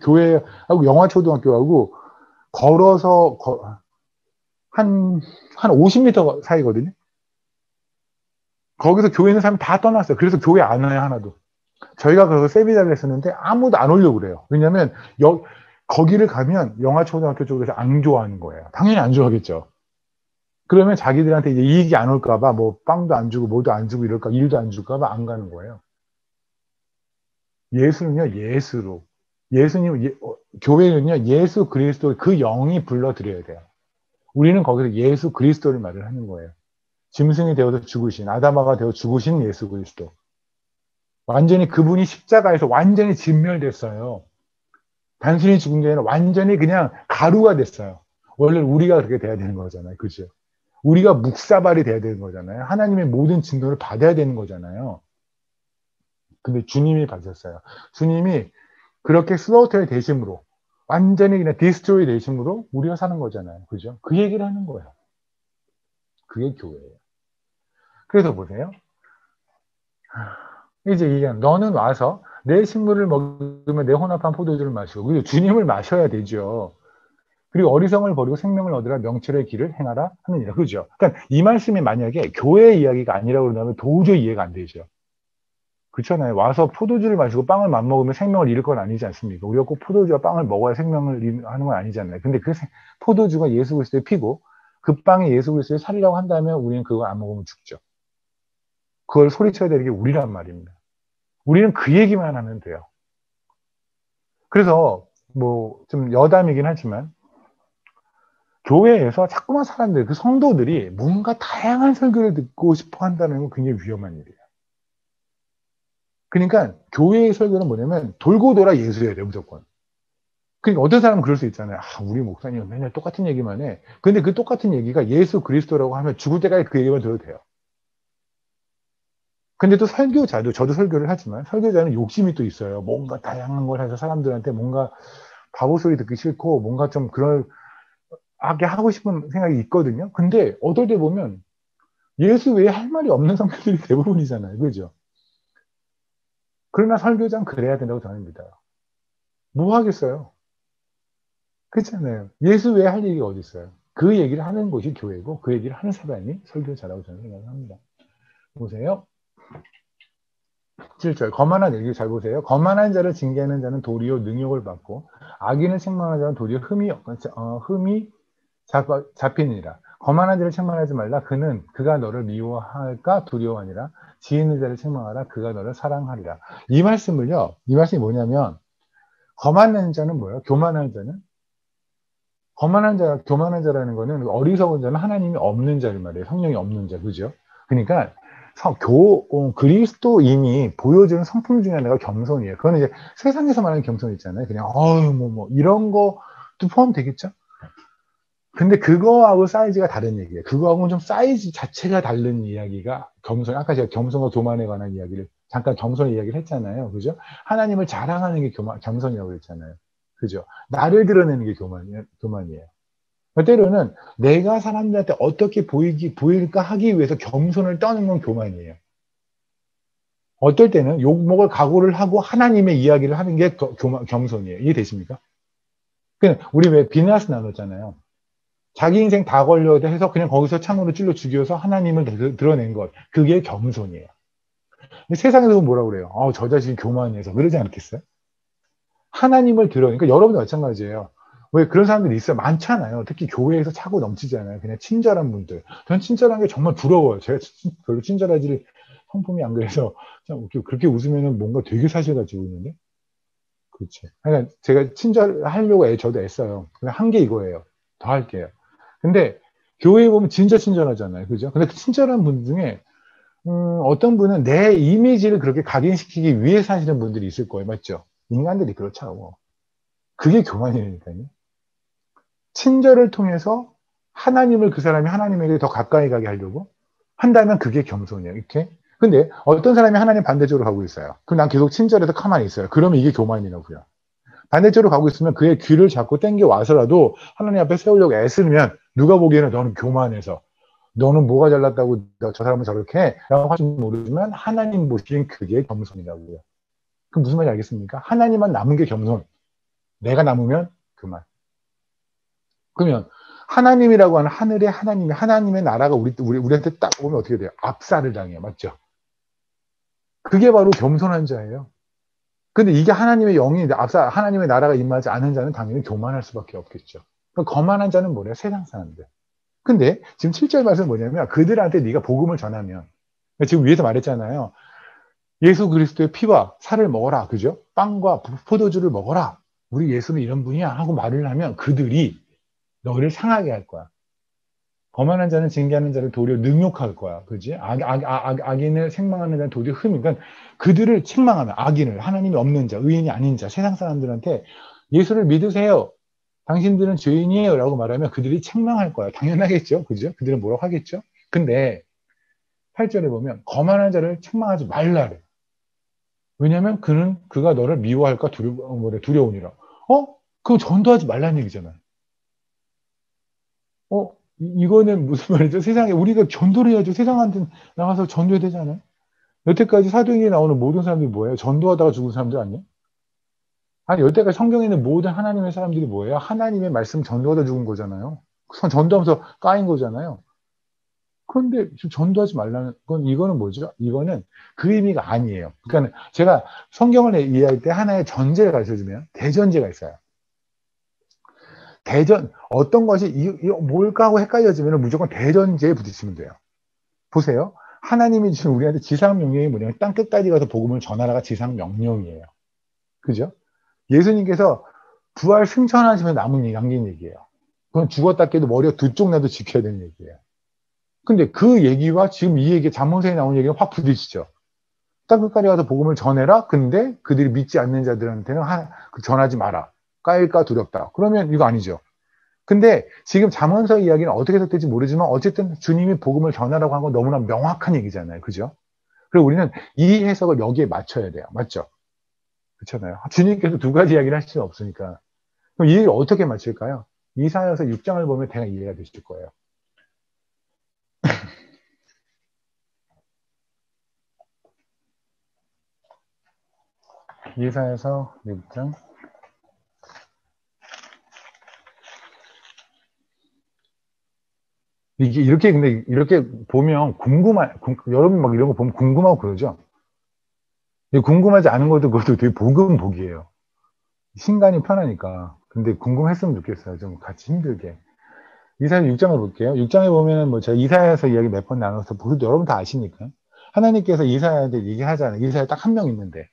영화초등학교하고 걸어서 한 50m 사이거든요. 거기서 교회 있는 사람이 다 떠났어요. 그래서 교회 안 와요, 하나도. 저희가 그거 세미나를 했었는데 아무도 안 오려고 그래요. 왜냐면 거기를 가면 영화초등학교 쪽에서 안 좋아하는 거예요. 당연히 안 좋아하겠죠. 그러면 자기들한테 이제 이익이 안 올까봐 뭐 빵도 안 주고 뭐도 안 주고 이럴까 일도 안 줄까봐 안 가는 거예요. 예수는요, 예수로. 교회는요, 예수 그리스도 그 영이 불러드려야 돼요. 우리는 거기서 예수 그리스도를 말을 하는 거예요. 짐승이 되어서 죽으신, 아담아가 되어 죽으신 예수 그리스도. 완전히 그분이 십자가에서 완전히 진멸됐어요. 단순히 죽은 게 아니라 완전히 그냥 가루가 됐어요. 원래 우리가 그렇게 돼야 되는 거잖아요. 그죠? 우리가 묵사발이 돼야 되는 거잖아요. 하나님의 모든 진노를 받아야 되는 거잖아요. 근데 주님이 받으셨어요. 주님이 그렇게 슬로우터의 대심으로 완전히 그냥 디스트로이 대심으로 우리가 사는 거잖아요. 그죠? 그 얘기를 하는 거예요. 그게 교회예요. 그래서 보세요. 이제 이게 너는 와서 내 식물을 먹으면 내 혼합한 포도주를 마시고 그리고 주님을 마셔야 되죠. 그리고 어리석음을 버리고 생명을 얻으라 명철의 길을 행하라 하느니라. 그죠? 그러니까 이 말씀이 만약에 교회 이야기가 아니라고 그러면 도저히 이해가 안 되죠. 그렇잖아요. 와서 포도주를 마시고 빵을 맘먹으면 생명을 잃을 건 아니지 않습니까? 우리가 꼭 포도주와 빵을 먹어야 생명을 하는 건 아니잖아요. 근데 그 포도주가 예수 그리스도의 피고 그 빵이 예수 그리스도를 살리려고 한다면 우리는 그걸 안 먹으면 죽죠. 그걸 소리쳐야 되는 게 우리란 말입니다. 우리는 그 얘기만 하면 돼요. 그래서 뭐 좀 여담이긴 하지만 교회에서 자꾸만 사람들, 그 성도들이 뭔가 다양한 설교를 듣고 싶어 한다는 건 굉장히 위험한 일이에요. 그러니까 교회의 설교는 뭐냐면 돌고 돌아 예수여야 돼요, 무조건. 그러니까 어떤 사람은 그럴 수 있잖아요. 아, 우리 목사님은 맨날 똑같은 얘기만 해. 근데 그 똑같은 얘기가 예수 그리스도라고 하면 죽을 때까지 그 얘기만 들어도 돼요. 근데 또 설교자도, 저도 설교를 하지만 설교자는 욕심이 또 있어요. 뭔가 다양한 걸 해서 사람들한테 뭔가 바보 소리 듣기 싫고 뭔가 좀 그런 하게 하고 싶은 생각이 있거든요. 근데 어떨 때 보면 예수 외에 할 말이 없는 성도들이 대부분이잖아요. 그죠? 그러나 설교자는 그래야 된다고 저는 믿어요. 뭐 하겠어요? 그렇잖아요. 예수 외에 할 얘기가 어디 있어요? 그 얘기를 하는 곳이 교회고 그 얘기를 하는 사람이 설교자라고 저는 생각을 합니다. 보세요. 7절 거만한 얘기 잘 보세요. 거만한 자를 징계하는 자는 도리어 능욕을 받고 악인을 책망하는 자는 도리어 흠이 잡히니라. 거만한 자를 책망하지 말라. 그가 너를 미워할까 두려워하니라. 지혜 있는 자를 책망하라. 그가 너를 사랑하리라. 이 말씀이 뭐냐면 거만한 자는 뭐예요? 교만한 자는? 교만한 자라는 거는 어리석은 자는 하나님이 없는 자를 말이에요. 성령이 없는 자, 그죠? 그러니까 그리스도인이 보여주는 성품 중에 하나가 겸손이에요. 그거는 이제 세상에서 말하는 겸손 있잖아요. 그냥 이런 것도 포함되겠죠? 근데 그거하고 사이즈가 다른 얘기예요. 그거하고는 좀 사이즈 자체가 다른 이야기가 겸손. 아까 제가 겸손과 교만에 관한 이야기를 잠깐 겸손의 이야기를 했잖아요. 그죠? 하나님을 자랑하는 게 겸손이라고 그랬잖아요. 그죠? 나를 드러내는 게 교만이에요. 때로는 내가 사람들한테 어떻게 보일까 하기 위해서 겸손을 떠는 건 교만이에요. 어떨 때는 욕먹을 각오를 하고 하나님의 이야기를 하는 게 겸손이에요. 이해되십니까? 우리 왜 비나스 나눴잖아요. 자기 인생 다 걸려야 해서 그냥 거기서 창으로 찔러 죽여서 하나님을 드러낸 것. 그게 겸손이에요. 근데 세상에서 뭐라고 그래요? 저 자식이 교만해서. 그러지 않겠어요? 하나님을 그러니까 여러분도 마찬가지예요. 왜 그런 사람들이 있어요? 많잖아요. 특히 교회에서 차고 넘치잖아요. 그냥 친절한 분들. 전 친절한 게 정말 부러워요. 제가 별로 친절하지 성품이 안 그래서 그렇게 웃으면 뭔가 되게 사실 가지고 있는데. 그렇지. 그러니까 제가 친절하려고 저도 애써요. 그냥 한 게 이거예요. 더 할게요. 근데 교회에 보면 진짜 친절하잖아요. 그죠? 근데 그 친절한 분 중에 어떤 분은 내 이미지를 그렇게 각인시키기 위해 사시는 분들이 있을 거예요. 맞죠? 인간들이 그렇죠. 그게 교만이라니까요. 친절을 통해서 그 사람이 하나님에게 더 가까이 가게 하려고 한다면 그게 겸손이에요. 이렇게. 근데 어떤 사람이 하나님 반대쪽으로 가고 있어요. 그럼 난 계속 친절해서 가만히 있어요. 그러면 이게 교만이라고요. 반대쪽으로 가고 있으면 그의 귀를 잡고 땡겨 와서라도 하나님 앞에 세우려고 애쓰면 누가 보기에는 너는 교만해서 너는 뭐가 잘났다고 저 사람은 저렇게 해? 라고 할지 모르지만 하나님 보시기엔 그게 겸손이라고요. 그럼 무슨 말인지 알겠습니까? 하나님만 남은 게 겸손. 내가 남으면 그만. 그러면 하나님이라고 하는 하늘의 하나님의 나라가 우리한테 딱 오면 어떻게 돼요? 압살을 당해요. 맞죠? 그게 바로 겸손한 자예요. 근데 이게 하나님의 영이 하나님의 나라가 임하지 않은 자는 당연히 교만할 수밖에 없겠죠. 그러니까 거만한 자는 뭐래요? 세상 사람들. 근데 지금 7절 말씀은 뭐냐면 그들한테 네가 복음을 전하면 지금 위에서 말했잖아요. 예수 그리스도의 피와 살을 먹어라. 그죠? 빵과 포도주를 먹어라. 우리 예수는 이런 분이야 하고 말을 하면 그들이 너를 상하게 할 거야. 거만한 자는 징계하는 자를 도리어 능욕할 거야. 그지? 악인을 책망하는 자는 도리어 그러니까 그들을 책망하면 악인을 하나님이 없는 자, 의인이 아닌 자, 세상 사람들한테 예수를 믿으세요. 당신들은 죄인이에요. 라고 말하면 그들이 책망할 거야. 당연하겠죠. 그죠? 그들은 뭐라고 하겠죠? 근데 8절에 보면 거만한 자를 책망하지 말라래. 왜냐면 그가 너를 미워할까 두려우니라. 그거 전도하지 말라는 얘기잖아요. 이거는 무슨 말이죠? 세상에 우리가 전도를 해야죠. 세상한테 나가서 전도해야 되잖아요. 여태까지 사도행전에 나오는 모든 사람들이 뭐예요? 전도하다가 죽은 사람들 아니에요? 아니 여태까지 성경에 있는 모든 하나님의 사람들이 뭐예요? 하나님의 말씀 전도하다 죽은 거잖아요. 전도하면서 까인 거잖아요. 그런데 지금 전도하지 말라는 건 이거는 뭐죠? 이거는 그 의미가 아니에요. 그러니까 제가 성경을 이해할 때 하나의 전제를 가르쳐주면 대전제가 있어요. 어떤 것이 뭘까 하고 헷갈려지면 무조건 대전제에 부딪히면 돼요. 보세요. 하나님이 지금 우리한테 지상명령이 뭐냐면 땅 끝까지 가서 복음을 전하라가 지상명령이에요. 그죠? 예수님께서 부활 승천하시면 남긴 얘기예요. 그건 죽었다 깨도 머리가 두 쪽 나도 지켜야 되는 얘기예요. 근데 그 얘기와 지금 이 얘기, 잠언서에 나온 얘기가 확 부딪히죠. 땅 끝까지 가서 복음을 전해라. 근데 그들이 믿지 않는 자들한테는 전하지 마라. 까일까 두렵다. 그러면 이거 아니죠. 근데 지금 잠언서 이야기는 어떻게 해석될지 모르지만 어쨌든 주님이 복음을 전하라고 한 건 너무나 명확한 얘기잖아요. 그죠? 그리고 우리는 이 해석을 여기에 맞춰야 돼요. 맞죠? 그렇잖아요. 주님께서 두 가지 이야기를 하실 수는 없으니까. 그럼 이 얘기를 어떻게 맞출까요? 이사야서 6장을 보면 대략 이해가 되실 거예요. 이사야서 6장. 근데 이렇게 보면 여러분 막 이런 거 보면 궁금하고 그러죠? 궁금하지 않은 것도 그것도 되게 복이에요. 신간이 편하니까. 근데 궁금했으면 좋겠어요. 좀 같이 힘들게. 이사야 6장을 볼게요. 6장에 보면은 뭐 제가 이사야서 이야기 몇 번 나눠서 여러분 다 아시니까. 하나님께서 이사야한테 얘기하잖아요. 이사야 딱 한 명 있는데.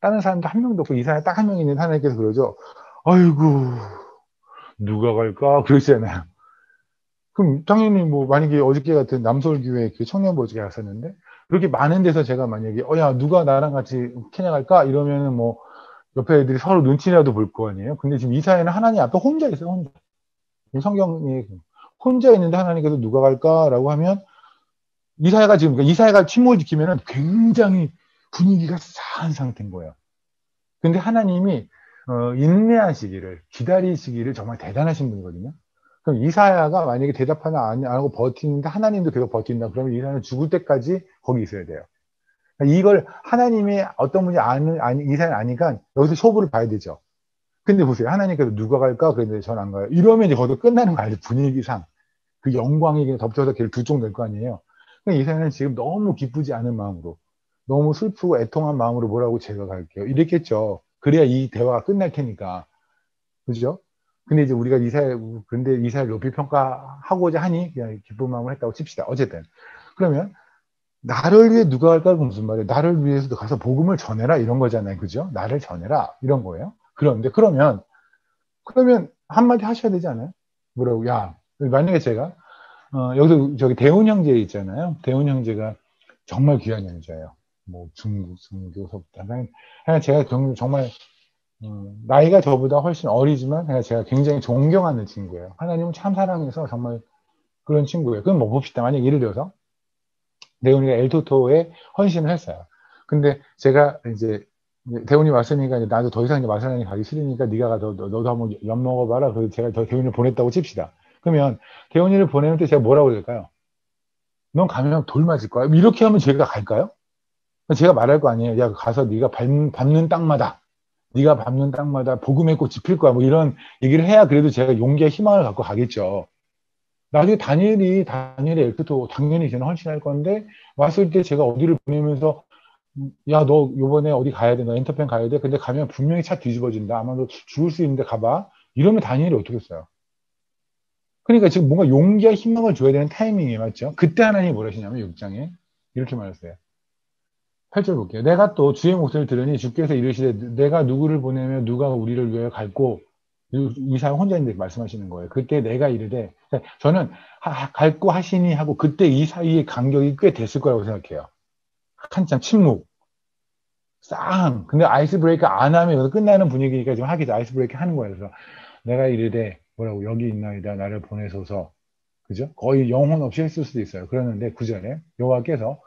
다른 사람도 한 명도 없고 이사야 딱 한 명 있는데 하나님께서 그러죠. 아이고, 누가 갈까? 그러시잖아요. 그럼 당연히 뭐 만약에 어저께 같은 남서울교회 그 청년보직에 갔었는데 그렇게 많은 데서 제가 만약에 야 누가 나랑 같이 케냐 갈까? 이러면은 뭐 옆에 애들이 서로 눈치라도 볼 거 아니에요. 근데 지금 이사야는 하나님 앞에 혼자 있어요. 혼자. 성경이 혼자 있는데 하나님께서 누가 갈까라고 하면 이사야가 지금 그러니까 이사야가 침묵을 지키면은 굉장히 분위기가 싸한 상태인 거예요. 근데 하나님이 인내하시기를 기다리시기를 정말 대단하신 분이거든요. 그럼 이사야가 만약에 대답하나 안 하고 버티는데 하나님도 계속 버틴다. 그러면 이사야는 죽을 때까지 거기 있어야 돼요. 그러니까 이걸 하나님이 어떤 분이 이사야는 아니까 여기서 쇼부를 봐야 되죠. 근데 보세요. 하나님께서 누가 갈까? 그런데 전 안 가요. 이러면 이제 거기서 끝나는 거 아니에요. 분위기상. 그 영광이 덮쳐서 걔를 두쪽 낼 거 아니에요. 그러니까 이사야는 지금 너무 기쁘지 않은 마음으로, 너무 슬프고 애통한 마음으로 뭐라고 제가 갈게요. 이랬겠죠. 그래야 이 대화가 끝날 테니까. 그죠? 근데 이제 우리가 근데 이사야를 높이 평가하고자 하니 그냥 기쁜 마음을 했다고 칩시다. 어쨌든. 그러면 나를 위해 누가 갈까? 무슨 말이에요? 나를 위해서도 가서 복음을 전해라 이런 거잖아요. 그죠? 나를 전해라 이런 거예요. 그런데 그러면 한마디 하셔야 되지 않아요? 뭐라고? 야, 만약에 제가 여기서 저기 대훈 형제 있잖아요. 대훈 형제가 정말 귀한 형제예요. 뭐 중국 선교서부터 그냥 제가 정말 나이가 저보다 훨씬 어리지만 그냥 제가 굉장히 존경하는 친구예요. 하나님은 참 사랑해서 정말 그런 친구예요. 그럼 뭐 봅시다. 만약 예를 들어서 대훈이가 엘토토에 헌신을 했어요. 근데 제가 이제 대훈이 왔으니까 이제 나도 더 이상 이제 마사랑이 가기 싫으니까 네가 가서 너도 한번 엿 먹어봐라. 그래서 제가 대훈이를 보냈다고 칩시다. 그러면 대훈이를 보내면 때 제가 뭐라고 그럴까요? 넌 가면 돌 맞을 거야. 이렇게 하면 제가 갈까요? 제가 말할 거 아니에요. 야 가서 네가 밟는 땅마다 네가 밟는 땅마다 복음의 꽃이 필 거야. 뭐 이런 얘기를 해야 그래도 제가 용기와 희망을 갖고 가겠죠. 나중에 다니엘이 엘프도 당연히 저는 헌신할 건데 왔을 때 제가 어디를 보내면서 야 너 요번에 어디 가야 돼? 너 엔터펜 가야 돼? 근데 가면 분명히 차 뒤집어진다. 아마 너 죽을 수 있는데 가봐. 이러면 다니엘이 어떻게 했어요? 그러니까 지금 뭔가 용기와 희망을 줘야 되는 타이밍이 맞죠? 그때 하나님이 뭐라 하시냐면 6장에 이렇게 말했어요. 8절 볼게요. 내가 또 주의 목소리를 들으니 주께서 이르시되 내가 누구를 보내면 누가 우리를 위하여 갈고 이 사람 혼자 있는데 말씀하시는 거예요. 그때 내가 이르되 저는 갈고 하시니 하고 그때 이 사이의 간격이 꽤 됐을 거라고 생각해요. 한참 침묵, 쌍. 근데 아이스 브레이크 안 하면 끝나는 분위기니까 지금 하기도 아이스 브레이크 하는 거예요. 그래서 내가 이르되 뭐라고 여기 있나이다 나를 보내소서. 그죠? 거의 영혼 없이 했을 수도 있어요. 그러는데 구절에 여호와께서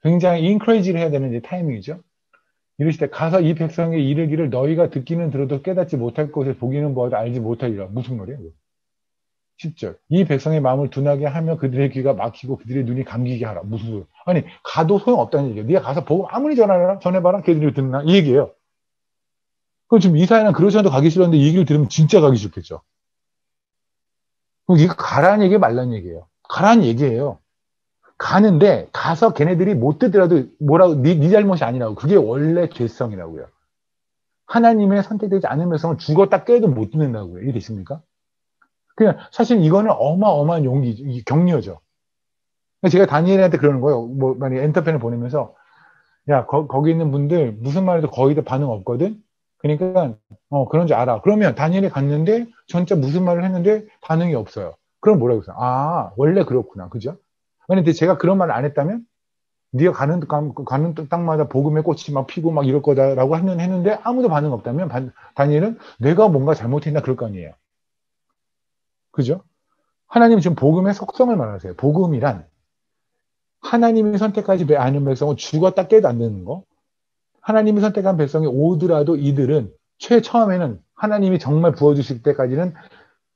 굉장히 인크레이지를 해야 되는 이제 타이밍이죠. 이르시되 가서 이 백성에 이르기를 너희가 듣기는 들어도 깨닫지 못할 것을 보기는 보아도 알지 못하리라. 무슨 말이에요? 10절. 이 백성의 마음을 둔하게 하며 그들의 귀가 막히고 그들의 눈이 감기게 하라. 무슨 소리? 아니 가도 소용없다는 얘기예요. 네가 가서 보고 아무리 전해봐라. 걔들이 듣나? 이 얘기예요. 그럼 지금 이사야는 그러지 않아도 가기 싫었는데 이 얘기를 들으면 진짜 가기 싫겠죠. 그럼 이거 가라는 얘기 말라는 얘기예요. 가라는 얘기예요. 가는데 가서 걔네들이 못 듣더라도 뭐라고 네 잘못이 아니라고. 그게 원래 죄성이라고요. 하나님의 선택되지 않은 백성은 죽었다 깨도 못 듣는다고요. 이해 되십니까? 그냥 사실 이거는 어마어마한 용기, 격려죠. 제가 다니엘한테 그러는 거예요. 뭐, 만약에 엔터페인을 보내면서, 야, 거기 있는 분들 무슨 말해도 거의 다 반응 없거든? 그러니까, 그런 줄 알아. 그러면 다니엘이 갔는데, 진짜 무슨 말을 했는데 반응이 없어요. 그럼 뭐라고 했어요? 아, 원래 그렇구나. 그죠? 만약에 제가 그런 말을 안 했다면, 네가 가는 땅마다 복음의 꽃이 막 피고 막 이럴 거다라고 했는데 아무도 반응 없다면, 다니엘은 내가 뭔가 잘못했나 그럴 거 아니에요. 그죠? 하나님 지금 복음의 속성을 말하세요. 복음이란 하나님이 선택하지 않은 백성은 죽었다 깨도 안 되는 거. 하나님이 선택한 백성이 오더라도 이들은 처음에는 하나님이 정말 부어주실 때까지는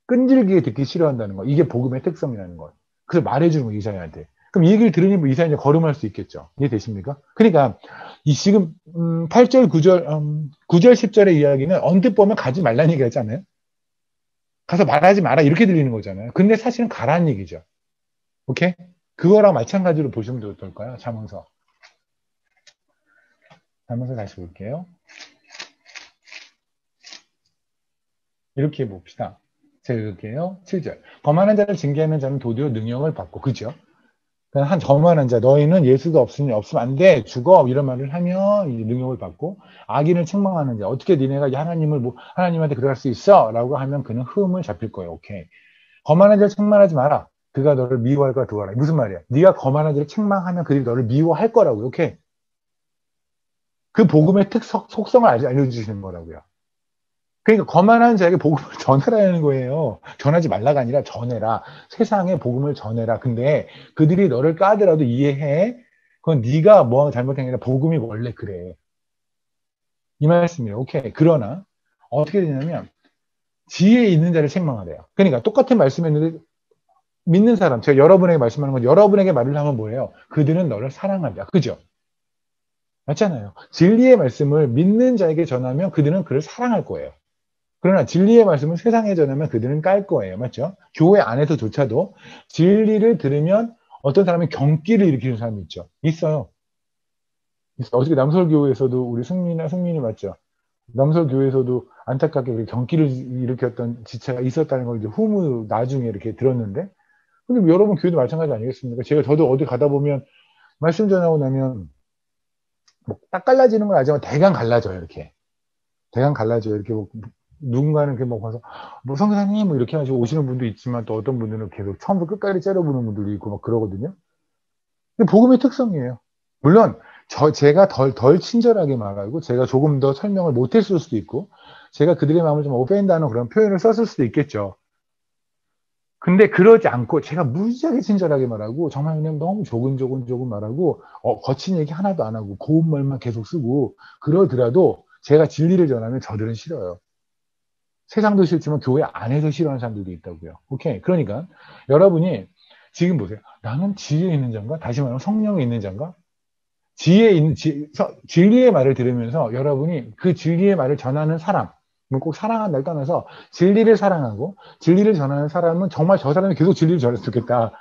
끈질기게 듣기 싫어한다는 거. 이게 복음의 특성이라는 거. 그래서 말해주는 거, 이사야한테. 그럼 이 얘기를 들으니 뭐 이사야는 걸음할 수 있겠죠. 이해되십니까? 그러니까 이 지금 8절, 9절, 9절, 10절의 이야기는 언뜻 보면 가지 말라는 얘기 하잖아요. 가서 말하지 마라 이렇게 들리는 거잖아요. 근데 사실은 가라는 얘기죠. 오케이? 그거랑 마찬가지로 보시면 어떨까요? 잠언서 다시 볼게요. 이렇게 봅시다. 제가 읽을게요. 7절. 거만한 자를 징계하는 자는 도리어 능력을 받고, 그죠? 한 거만한 자, 너희는 예수가 없으면 안 돼, 죽어, 이런 말을 하면 이 능력을 받고, 악인을 책망하는 자, 어떻게 니네가 하나님한테 그럴 수 있어? 라고 하면 그는 흠을 잡힐 거예요. 오케이. 거만한 자를 책망하지 마라. 그가 너를 미워할까 두어라. 무슨 말이야? 네가 거만한 자를 책망하면 그들이 너를 미워할 거라고요. 오케이. 그 복음의 속성을 알려주시는 거라고요. 그러니까 거만한 자에게 복음을 전하라는 거예요. 전하지 말라가 아니라 전해라. 세상에 복음을 전해라. 근데 그들이 너를 까더라도 이해해. 그건 네가 뭐 잘못한 게 아니라 복음이 원래 그래. 이 말씀이에요. 오케이. 그러나 어떻게 되냐면 지혜에 있는 자를 책망하래요. 그러니까 똑같은 말씀했는데 믿는 사람, 제가 여러분에게 말씀하는 건 여러분에게 말을 하면 뭐예요? 그들은 너를 사랑한다. 그죠? 맞잖아요. 진리의 말씀을 믿는 자에게 전하면 그들은 그를 사랑할 거예요. 그러나 진리의 말씀을 세상에 전하면 그들은 깔 거예요. 맞죠? 교회 안에서조차도 진리를 들으면 어떤 사람이 경기를 일으키는 사람이 있죠. 있어요. 어저께 남설교회에서도 우리 승민이 맞죠? 남설교회에서도 안타깝게 경기를 일으켰던 지체가 있었다는 걸 이제 나중에 이렇게 들었는데, 근데 여러분 교회도 마찬가지 아니겠습니까? 저도 어디 가다 보면 말씀 전하고 나면 뭐딱 갈라지는 건 아니지만 대강 갈라져요. 이렇게. 대강 갈라져요. 이렇게 누군가는 이렇게 가서 성사님 뭐 이렇게 하시고 오시는 분도 있지만 또 어떤 분들은 계속 처음부터 끝까지 째려보는 분들도 있고 막 그러거든요. 근데 복음의 특성이에요. 물론 제가 덜 친절하게 말하고 제가 조금 더 설명을 못했을 수도 있고 제가 그들의 마음을 좀 오펜다는 그런 표현을 썼을 수도 있겠죠. 근데 그러지 않고 제가 무지하게 친절하게 말하고 정말 그냥 너무 조근조근 말하고 거친 얘기 하나도 안 하고 고운 말만 계속 쓰고 그러더라도 제가 진리를 전하면 저들은 싫어요. 세상도 싫지만 교회 안에서 싫어하는 사람들도 있다고요. 오케이. 그러니까 여러분이 지금 보세요. 나는 지혜에 있는 자인가? 다시 말하면 성령에 있는 자인가? 진리의 말을 들으면서 여러분이 그 진리의 말을 전하는 사람, 꼭 사랑한다를 떠나서 진리를 사랑하고 진리를 전하는 사람은 정말 저 사람이 계속 진리를 전했으면 좋겠다.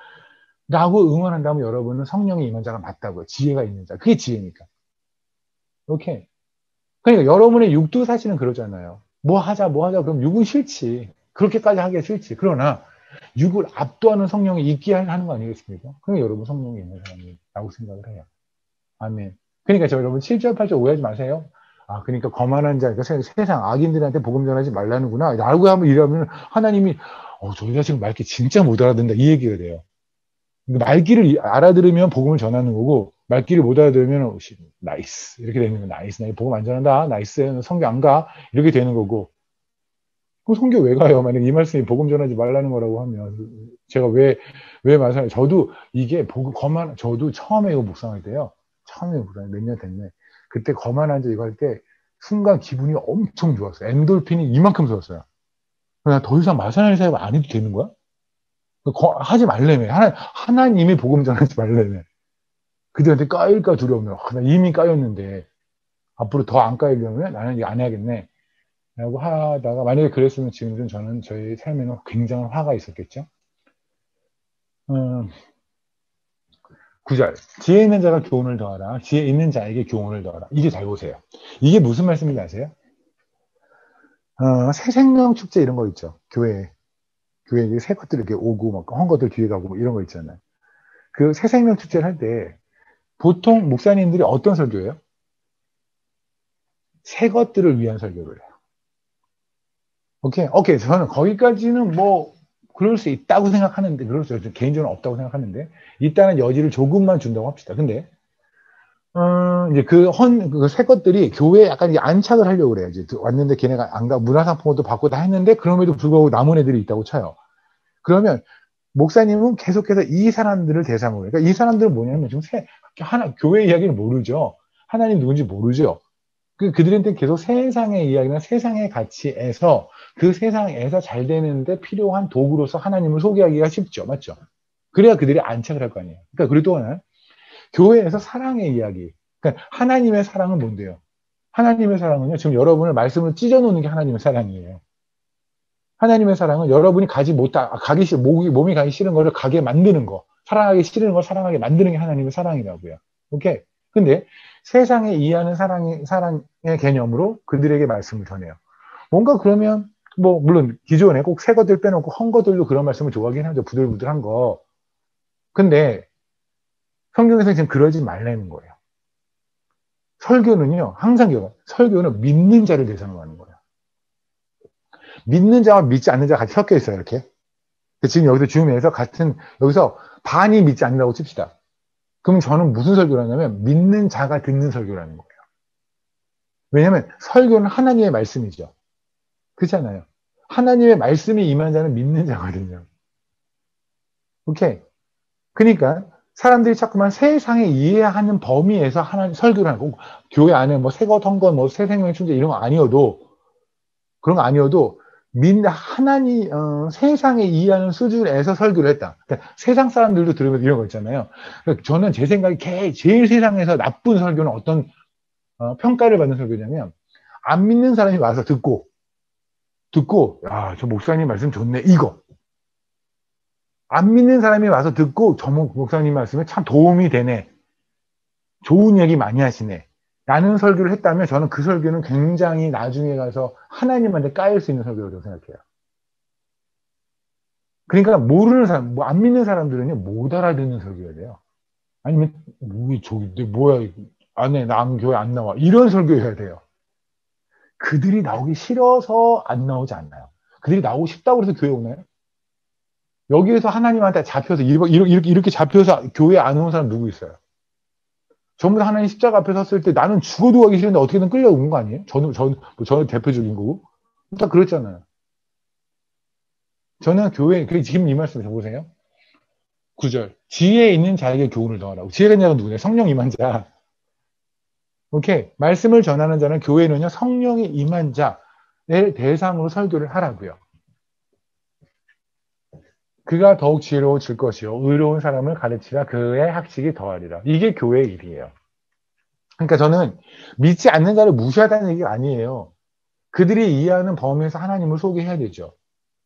라고 응원한다면 여러분은 성령이 임한 자가 맞다고요. 지혜가 있는 자. 그게 지혜니까. 오케이. 그러니까 여러분의 육도 사실은 그러잖아요. 뭐 하자. 그럼 육은 싫지. 그렇게까지 하기가 싫지. 그러나 육을 압도하는 성령이 있게 하는 거 아니겠습니까? 그러니까 여러분 성령이 있는 사람이라고 생각을 해요. 아멘. 그러니까 여러분 7절, 8절 오해하지 마세요. 그러니까 거만한 자, 그러니까 세상 악인들한테 복음 전하지 말라는구나. 라고 하면 이러면 하나님이, 저 자식 말귀 진짜 못 알아듣는다. 이 얘기가 돼요. 말귀를 알아들으면 복음을 전하는 거고, 말귀를 못 알아들으면, 나이스. 이렇게 되는 거예요. 나이스. 나 복음 안 전한다. 나이스. 성교 안 가. 이렇게 되는 거고. 그럼 성교 왜 가요? 만약에 이 말씀이 복음 전하지 말라는 거라고 하면. 제가 왜 말씀하세요? 저도 이게 저도 처음에 이거 묵상할 때요. 처음에 묵상 몇 년 됐네. 그때 거만한 자 이거 할 때 순간 기분이 엄청 좋았어요. 엔돌핀이 이만큼 솟았어요. 그냥 더 이상 마산할 사역 안 해도 되는 거야? 하지 말래매. 하나님이 복음 전하지 말래매. 그들한테 까일까 두려우면 나 이미 까였는데 앞으로 더 안 까이려면 나는 이거 안 해야겠네. 라고 하다가 만약에 그랬으면 지금 저는 저희 삶에는 굉장한 화가 있었겠죠. 9절. 지혜 있는 자가 교훈을 더하라. 지혜 있는 자에게 교훈을 더하라. 이게 잘 보세요. 이게 무슨 말씀인지 아세요? 새생명 축제 이런 거 있죠. 교회에 교회에 새 것들 이렇게 오고, 막, 헌 것들 뒤에 가고, 뭐 이런 거 있잖아요. 그 새 생명 축제를 할 때, 보통 목사님들이 어떤 설교예요? 새 것들을 위한 설교를 해요. 오케이. 저는 거기까지는 뭐, 그럴 수 있다고 생각하는데, 그럴 수 있어요. 개인적으로 없다고 생각하는데, 일단은 여지를 조금만 준다고 합시다. 근데, 이제 새 것들이 교회에 약간 이제 안착을 하려고 그래요. 이제 왔는데 걔네가 안 가, 문화상품도 받고 다 했는데, 그럼에도 불구하고 남은 애들이 있다고 쳐요. 그러면, 목사님은 계속해서 이 사람들을 대상으로, 그러니까 이 사람들은 뭐냐면, 지금 교회 이야기를 모르죠. 하나님 누군지 모르죠. 그들한테 계속 세상의 이야기나 세상의 가치에서 그 세상에서 잘 되는데 필요한 도구로서 하나님을 소개하기가 쉽죠. 맞죠? 그래야 그들이 안착을 할 거 아니에요. 그러니까 그리고 또 하나, 교회에서 사랑의 이야기. 그러니까 하나님의 사랑은 뭔데요? 하나님의 사랑은요, 지금 여러분을 말씀을 찢어놓는 게 하나님의 사랑이에요. 하나님의 사랑은 여러분이 몸이 가기 싫은 거를 가게 만드는 거. 사랑하기 싫은 걸 사랑하게 만드는 게 하나님의 사랑이라고요. 오케이? 근데 세상에 이해하는 사랑의 개념으로 그들에게 말씀을 전해요. 뭔가 그러면, 물론 기존에 꼭 새 것들 빼놓고 헌 것들도 그런 말씀을 좋아하긴 하죠. 부들부들한 거. 근데 성경에서 지금 그러지 말라는 거예요. 설교는요, 설교는 믿는 자를 대상으로 하는 거예요. 믿는 자와 믿지 않는 자가 같이 섞여 있어요, 이렇게. 지금 여기서 줌에서 여기서 반이 믿지 않는다고 칩시다. 그럼 저는 무슨 설교를 하냐면, 믿는 자가 듣는 설교라는 거예요. 왜냐면, 설교는 하나님의 말씀이죠. 그렇잖아요. 하나님의 말씀이 임한 자는 믿는 자거든요. 오케이. 그러니까, 사람들이 자꾸만 세상에 이해하는 범위에서 하나님 설교를 하고, 교회 안에 새 것, 헌 것, 새 생명의 충재 이런 거 아니어도, 그런 거 아니어도, 세상에 이해하는 수준에서 설교를 했다. 그러니까 세상 사람들도 들으면 이런 거 있잖아요. 그러니까 저는 제 생각에 제일 세상에서 나쁜 설교는 어떤 평가를 받는 설교냐면, 안 믿는 사람이 와서 듣고, 야, 저 목사님 말씀 좋네, 이거. 안 믿는 사람이 와서 듣고, 저 목사님 말씀에 참 도움이 되네. 좋은 얘기 많이 하시네. 라는 설교를 했다면 저는 그 설교는 굉장히 나중에 가서 하나님한테 까일 수 있는 설교라고 생각해요. 그러니까 모르는 사람, 안 믿는 사람들은요, 못 알아듣는 설교해야 돼요. 아니면, 뭐야, 나 교회 안 나와. 이런 설교해야 돼요. 그들이 나오기 싫어서 안 나오지 않나요? 그들이 나오고 싶다고 해서 교회 오나요? 여기에서 하나님한테 잡혀서, 이렇게 잡혀서 교회 안 오는 사람 누구 있어요? 전부 다 하나님 십자가 앞에 섰을 때 나는 죽어도 가기 싫은데 어떻게든 끌려온 거 아니에요? 저는 대표적인 거고. 다 그랬잖아요. 저는 지금 이 말씀 해보세요. 9절. 지혜에 있는 자에게 교훈을 더하라고. 지혜가 있는 자가 누구냐? 성령 임한 자. 오케이. 말씀을 전하는 자는 교회는요, 성령이 임한 자의 대상으로 설교를 하라고요. 그가 더욱 지혜로워질 것이요. 의로운 사람을 가르치라 그의 학식이 더하리라. 이게 교회의 일이에요. 그러니까 저는 믿지 않는 자를 무시하다는 얘기가 아니에요. 그들이 이해하는 범위에서 하나님을 소개해야 되죠.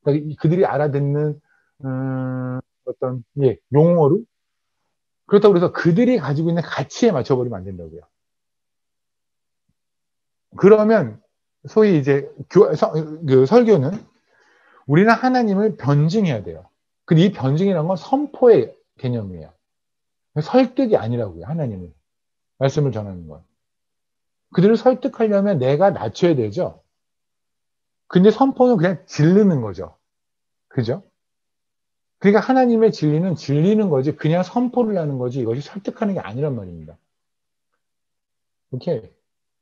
그러니까 그들이 알아듣는 어떤 용어로 그렇다고 해서 그들이 가지고 있는 가치에 맞춰버리면 안 된다고요. 그러면 소위 이제 설교는 우리는 하나님을 변증해야 돼요. 근데 이 변증이라는 건 선포의 개념이에요. 설득이 아니라고요. 하나님은 말씀을 전하는 건. 그들을 설득하려면 내가 낮춰야 되죠. 근데 선포는 그냥 질르는 거죠. 그죠? 그러니까 하나님의 진리는 질리는 거지 그냥 선포를 하는 거지 이것이 설득하는 게 아니란 말입니다. 오케이.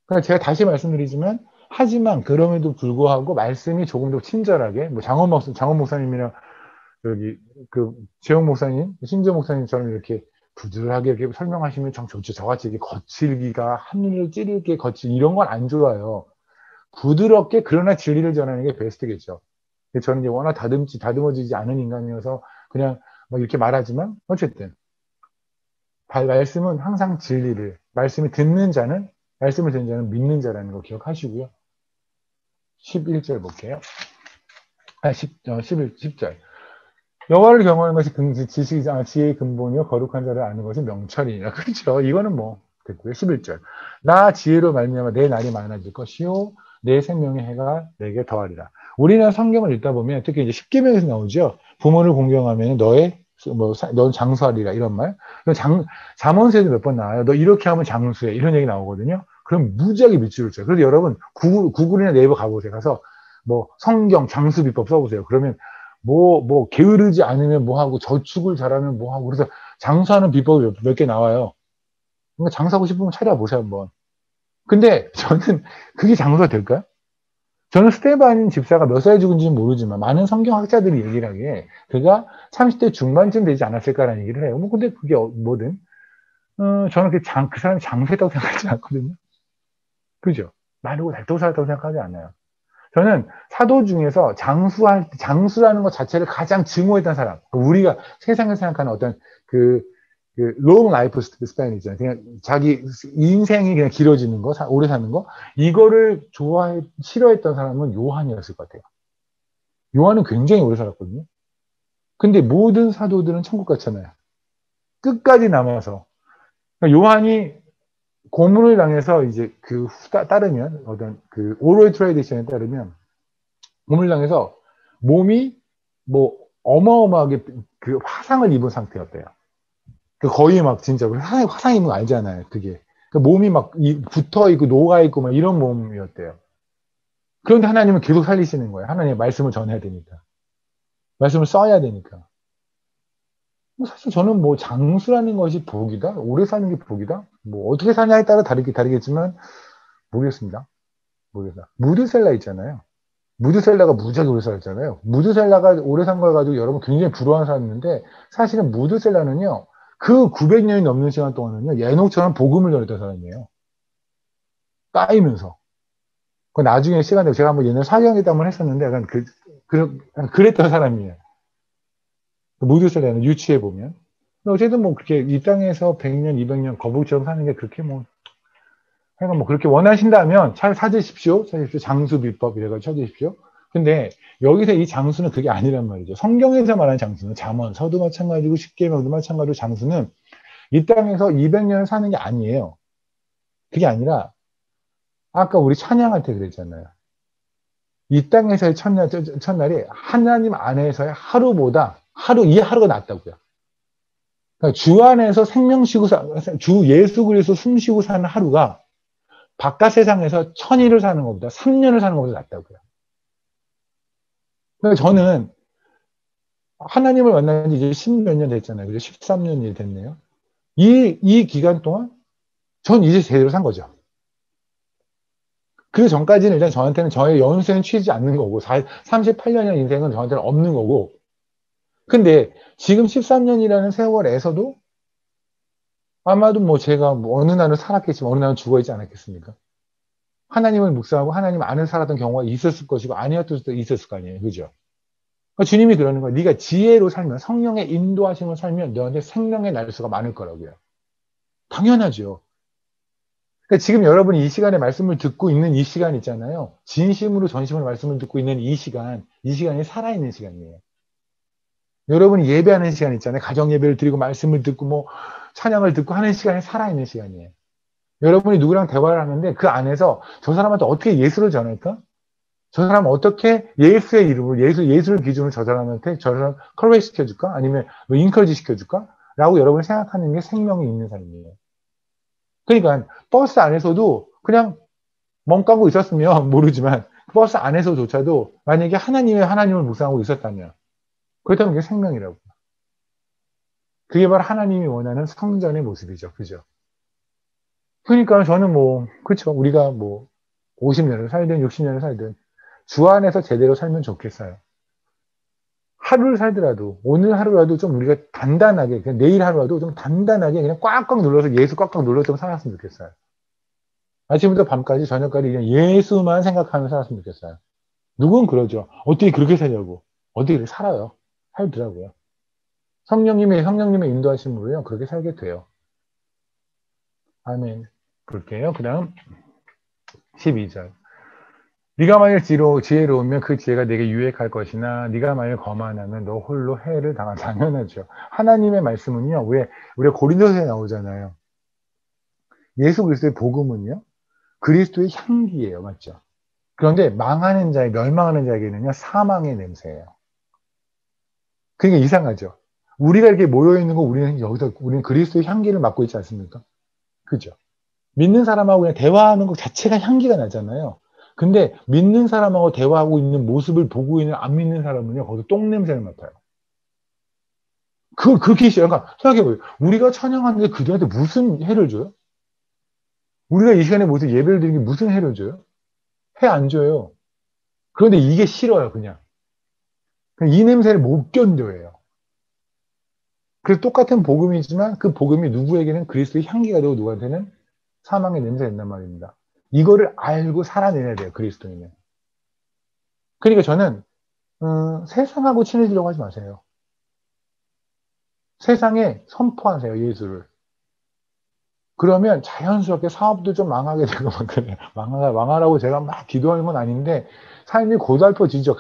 그러니까 제가 다시 말씀드리지만 하지만 그럼에도 불구하고 말씀이 조금 더 친절하게 장원 목사님이랑 여기 재용 목사님, 신재 목사님처럼 이렇게 부드럽게 이렇게 설명하시면 참 좋죠. 저같이 이렇게 거칠기가 하늘을 찌르게 이런 건 안 좋아요. 부드럽게 그러나 진리를 전하는 게 베스트겠죠. 저는 이제 워낙 다듬어지지 않은 인간이어서 그냥 이렇게 말하지만 어쨌든 말씀은 항상 진리를 말씀을 듣는 자는 믿는 자라는 거 기억하시고요. 11절 볼게요. 10절. 여호와를 경험하는 것이 지혜의 근본이요 거룩한 자를 아는 것이 명철이니라. 그렇죠. 이거는 됐고요. 11절. 나 지혜로 말미암아 내 날이 많아질 것이요 내 생명의 해가 내게 더하리라. 우리는 성경을 읽다 보면 특히 이제 십계명에서 나오죠. 부모를 공경하면 너의 넌 장수하리라 이런 말. 잠언서에도 몇 번 나와요. 너 이렇게 하면 장수해 이런 얘기 나오거든요. 그럼 무지하게 밑줄을 쳐요. 그래서 여러분 구글이나 네이버 가보세요. 가서 뭐 성경 장수 비법 써보세요. 그러면 뭐 게으르지 않으면 뭐 하고 저축을 잘하면 뭐 하고 그래서 장수하는 비법이 몇 개 나와요. 그러니까 장수하고 싶으면 찾아보세요 한번. 근데 저는 그게 장수가 될까요? 저는 스테반 집사가 몇 살에 죽은지는 모르지만 많은 성경학자들이 얘기를 하기에 그가 30대 중반쯤 되지 않았을까라는 얘기를 해요. 뭐 근데 그게 뭐든 저는 그 사람이 장수했다고 생각하지 않거든요. 그죠? 마르고 닳고 살았다고 생각하지 않아요. 저는 사도 중에서 장수라는 것 자체를 가장 증오했던 사람. 우리가 세상을 생각하는 어떤 long life span 있잖아요. 그냥 자기 인생이 그냥 길어지는 거, 오래 사는 거. 이거를 싫어했던 사람은 요한이었을 것 같아요. 요한은 굉장히 오래 살았거든요. 근데 모든 사도들은 천국 갔잖아요. 끝까지 남아서. 그러니까 요한이 고문을 당해서 이제 따르면, 어떤 오럴 트레디션에 따르면, 고문을 당해서 몸이 뭐 어마어마하게 화상을 입은 상태였대요. 거의 막 진짜 화상 입은 거 알잖아요. 그게 몸이 막 붙어 있고 녹아 있고 막 이런 몸이었대요. 그런데 하나님은 계속 살리시는 거예요. 하나님의 말씀을 전해야 되니까, 말씀을 써야 되니까. 사실 저는 뭐 장수라는 것이 복이다, 오래 사는 게 복이다. 뭐 어떻게 사냐에 따라 다르겠지만 모르겠습니다. 무드셀라 있잖아요. 무드셀라가 무지하게 오래 살았잖아요. 무드셀라가 오래 산 걸 가지고 여러분 굉장히 부러워하는 사람인데 사실은 무드셀라는요. 그 900년이 넘는 시간 동안은요. 예녹처럼 복음을 전했던 사람이에요. 까이면서. 그 나중에 시간 되고 제가 한번 옛날 사경회담을 했었는데 약간 그랬던 사람이에요. 무드셀라는 유치해 보면. 어쨌든 뭐 그렇게 이 땅에서 100년, 200년 거북처럼 사는 게 그렇게 뭐 하여간 뭐 그렇게 원하신다면 찾으십시오. 장수 비법 이래가지고 찾으십시오. 근데 여기서 이 장수는 그게 아니란 말이죠. 성경에서 말하는 장수는 잠언, 서도 마찬가지고 십계명도 마찬가지고 장수는 이 땅에서 200년을 사는 게 아니에요. 그게 아니라 아까 우리 찬양할 때 그랬잖아요. 이 땅에서의 첫날이 하나님 안에서의 이 하루가 낫다고요. 그러니까 주 안에서 주 예수 그리스도 숨 쉬고 사는 하루가 바깥 세상에서 1000일을 사는 것보다 3년을 사는 것보다 낫다고요. 그러니까 저는 하나님을 만난 지 이제 10몇 년 됐잖아요. 그죠? 13년이 됐네요. 이 기간 동안 전 이제 제대로 산 거죠. 그 전까지는 일단 저한테는 저의 연수는 취하지 않는 거고 38년의 인생은 저한테는 없는 거고 근데 지금 13년이라는 세월에서도 아마도 뭐 제가 뭐 어느 날은 살았겠지만 어느 날은 죽어있지 않았겠습니까? 하나님을 묵상하고 하나님 안에 살았던 경우가 있었을 것이고 아니었을 수도 있었을 거 아니에요. 그죠? 그러니까 주님이 그러는 거예요. 네가 지혜로 살면 성령의 인도하심을 살면 너한테 생명의 날수가 많을 거라고요. 당연하죠. 그러니까 지금 여러분이 이 시간에 말씀을 듣고 있는 이 시간 있잖아요. 진심으로 전심으로 말씀을 듣고 있는 이 시간이 살아있는 시간이에요. 여러분이 예배하는 시간 있잖아요. 가정 예배를 드리고 말씀을 듣고 뭐 찬양을 듣고 하는 시간이 살아있는 시간이에요. 여러분이 누구랑 대화를 하는데 그 안에서 저 사람한테 어떻게 예수를 전할까? 저 사람 어떻게 예수의 이름으로 예수를 기준으로 저 사람한테 저 사람 커레이지 시켜줄까? 아니면 뭐 인커리지 시켜줄까? 라고 여러분이 생각하는 게 생명이 있는 사람이에요. 그러니까 버스 안에서도 그냥 멍 까고 있었으면 모르지만 버스 안에서조차도 만약에 하나님을 묵상하고 있었다면 그렇다면 그게 생명이라고. 그게 바로 하나님이 원하는 성전의 모습이죠. 그죠? 그러니까 저는 그렇죠. 우리가 50년을 살든 60년을 살든 주 안에서 제대로 살면 좋겠어요. 하루를 살더라도 오늘 하루라도 좀 우리가 단단하게 그냥 내일 하루라도 좀 단단하게 그냥 꽉꽉 눌러서 예수 꽉꽉 눌러서 좀 살았으면 좋겠어요. 아침부터 밤까지 저녁까지 그냥 예수만 생각하면서 살았으면 좋겠어요. 누군 그러죠. 어떻게 그렇게 살려고. 어떻게 그렇게 살아요. 살더라고요. 성령님의 인도하심으로요. 그렇게 살게 돼요. 아멘. 볼게요. 그 다음 12절. 네가 만일 지혜로우면 그 지혜가 내게 유익할 것이나 네가 만일 거만하면 너 홀로 해를 당한. 당연하죠. 하나님의 말씀은요. 왜 우리가 고린도서에 나오잖아요. 예수 그리스도의 복음은요. 그리스도의 향기예요. 맞죠? 그런데 망하는 자에, 멸망하는 자에게는요, 사망의 냄새예요. 그러니까 이상하죠. 우리가 이렇게 모여있는 거 우리는 여기서, 우리는 그리스도의 향기를 맡고 있지 않습니까? 그죠? 믿는 사람하고 그냥 대화하는 것 자체가 향기가 나잖아요. 근데 믿는 사람하고 대화하고 있는 모습을 보고 있는 안 믿는 사람은요, 거기서 똥냄새를 맡아요. 그렇게 싫어요. 그러니까 생각해보세요. 우리가 찬양하는데 그들한테 무슨 해를 줘요? 우리가 이 시간에 모여서 예배를 드리는 게 무슨 해를 줘요? 해 안 줘요. 그런데 이게 싫어요, 그냥. 이 냄새를 못 견뎌해요. 그래서 똑같은 복음이지만 그 복음이 누구에게는 그리스도의 향기가 되고 누구한테는 사망의 냄새가 된단 말입니다. 이거를 알고 살아내야 돼요, 그리스도인은. 그러니까 저는 세상하고 친해지려고 하지 마세요. 세상에 선포하세요, 예수를. 그러면 자연스럽게 사업도 좀 망하게 되고 막 그래요. 망하라고 제가 막 기도하는 건 아닌데 삶이 고달퍼지죠.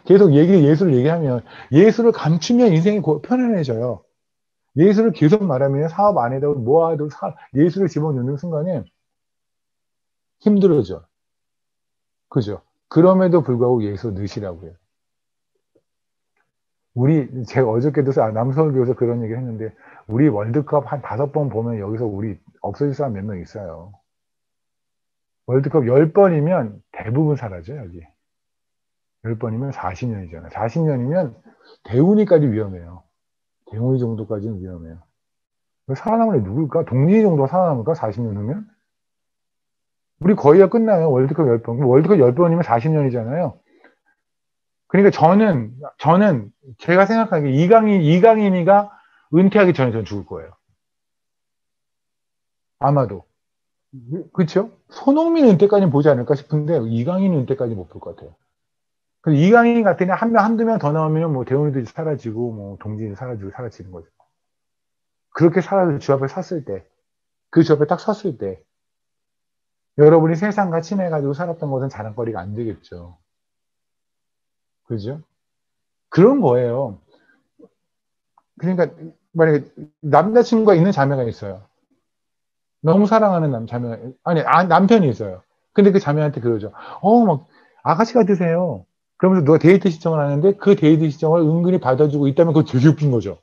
계속 예수를 얘기하면 예수를 감추면 인생이 편안해져요. 예수를 계속 말하면 사업 안 해도 뭐 해도 예수를 집어넣는 순간에 힘들어져. 그죠? 그럼에도 불구하고 예수 넣으시라고 해요. 제가 어저께도 남서울교에서 그런 얘기 했는데, 우리 월드컵 한 5번 보면 여기서 우리 없어질 사람 몇 명 있어요. 월드컵 10번이면 대부분 사라져요, 여기. 10번이면 40년이잖아요. 40년이면 대운이까지 위험해요. 대운이 정도까지는 위험해요. 살아남을 애 누굴까? 동진이 정도가 살아남을까? 40년 후면? 우리 거의가 끝나요. 월드컵 10번. 월드컵 10번이면 40년이잖아요. 그러니까 저는 제가 생각하기에 이강인이가 은퇴하기 전에 저는 죽을 거예요. 아마도. 그렇죠? 손흥민 은퇴까지는 보지 않을까 싶은데 이강인 은퇴까지 못 볼 것 같아요. 그래서 이강인 같은 한 명, 한두 명 더 나오면 뭐 대원이도 사라지고 뭐 동진이 사라지고 사라지는 거죠. 그렇게 살아서 주 앞에 섰을 때, 그 주 앞에 딱 섰을 때 여러분이 세상과 친해가지고 살았던 것은 자랑거리가 안 되겠죠. 그죠? 그런 거예요. 그러니까 만약에 남자친구가 있는 자매가 있어요. 너무 사랑하는 자매가, 남편이 있어요. 근데 그 자매한테 그러죠. 막 아가씨 같으세요. 그러면서 누가 데이트 신청을 하는데 그 데이트 신청을 은근히 받아주고 있다면 그거 되게 웃긴 거죠.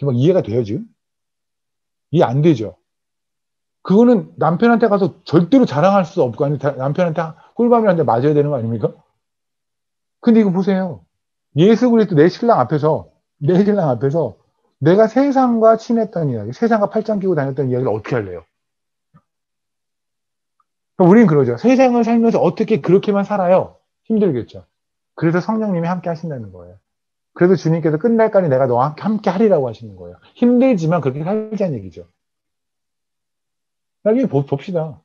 막 이해가 돼요, 지금? 이해 안 되죠? 그거는 남편한테 가서 절대로 자랑할 수 없고, 아니, 남편한테 꿀밤이한테 맞아야 되는 거 아닙니까? 근데 이거 보세요. 예수 그리스도 내 신랑 앞에서 내가 세상과 친했던 이야기, 세상과 팔짱 끼고 다녔던 이야기를 어떻게 할래요? 그러니까 우리는 그러죠. 세상을 살면서 어떻게 그렇게만 살아요? 힘들겠죠. 그래서 성령님이 함께 하신다는 거예요. 그래서 주님께서 끝날까지 내가 너와 함께 하리라고 하시는 거예요. 힘들지만 그렇게 살자는 얘기죠. 나중에 봅시다.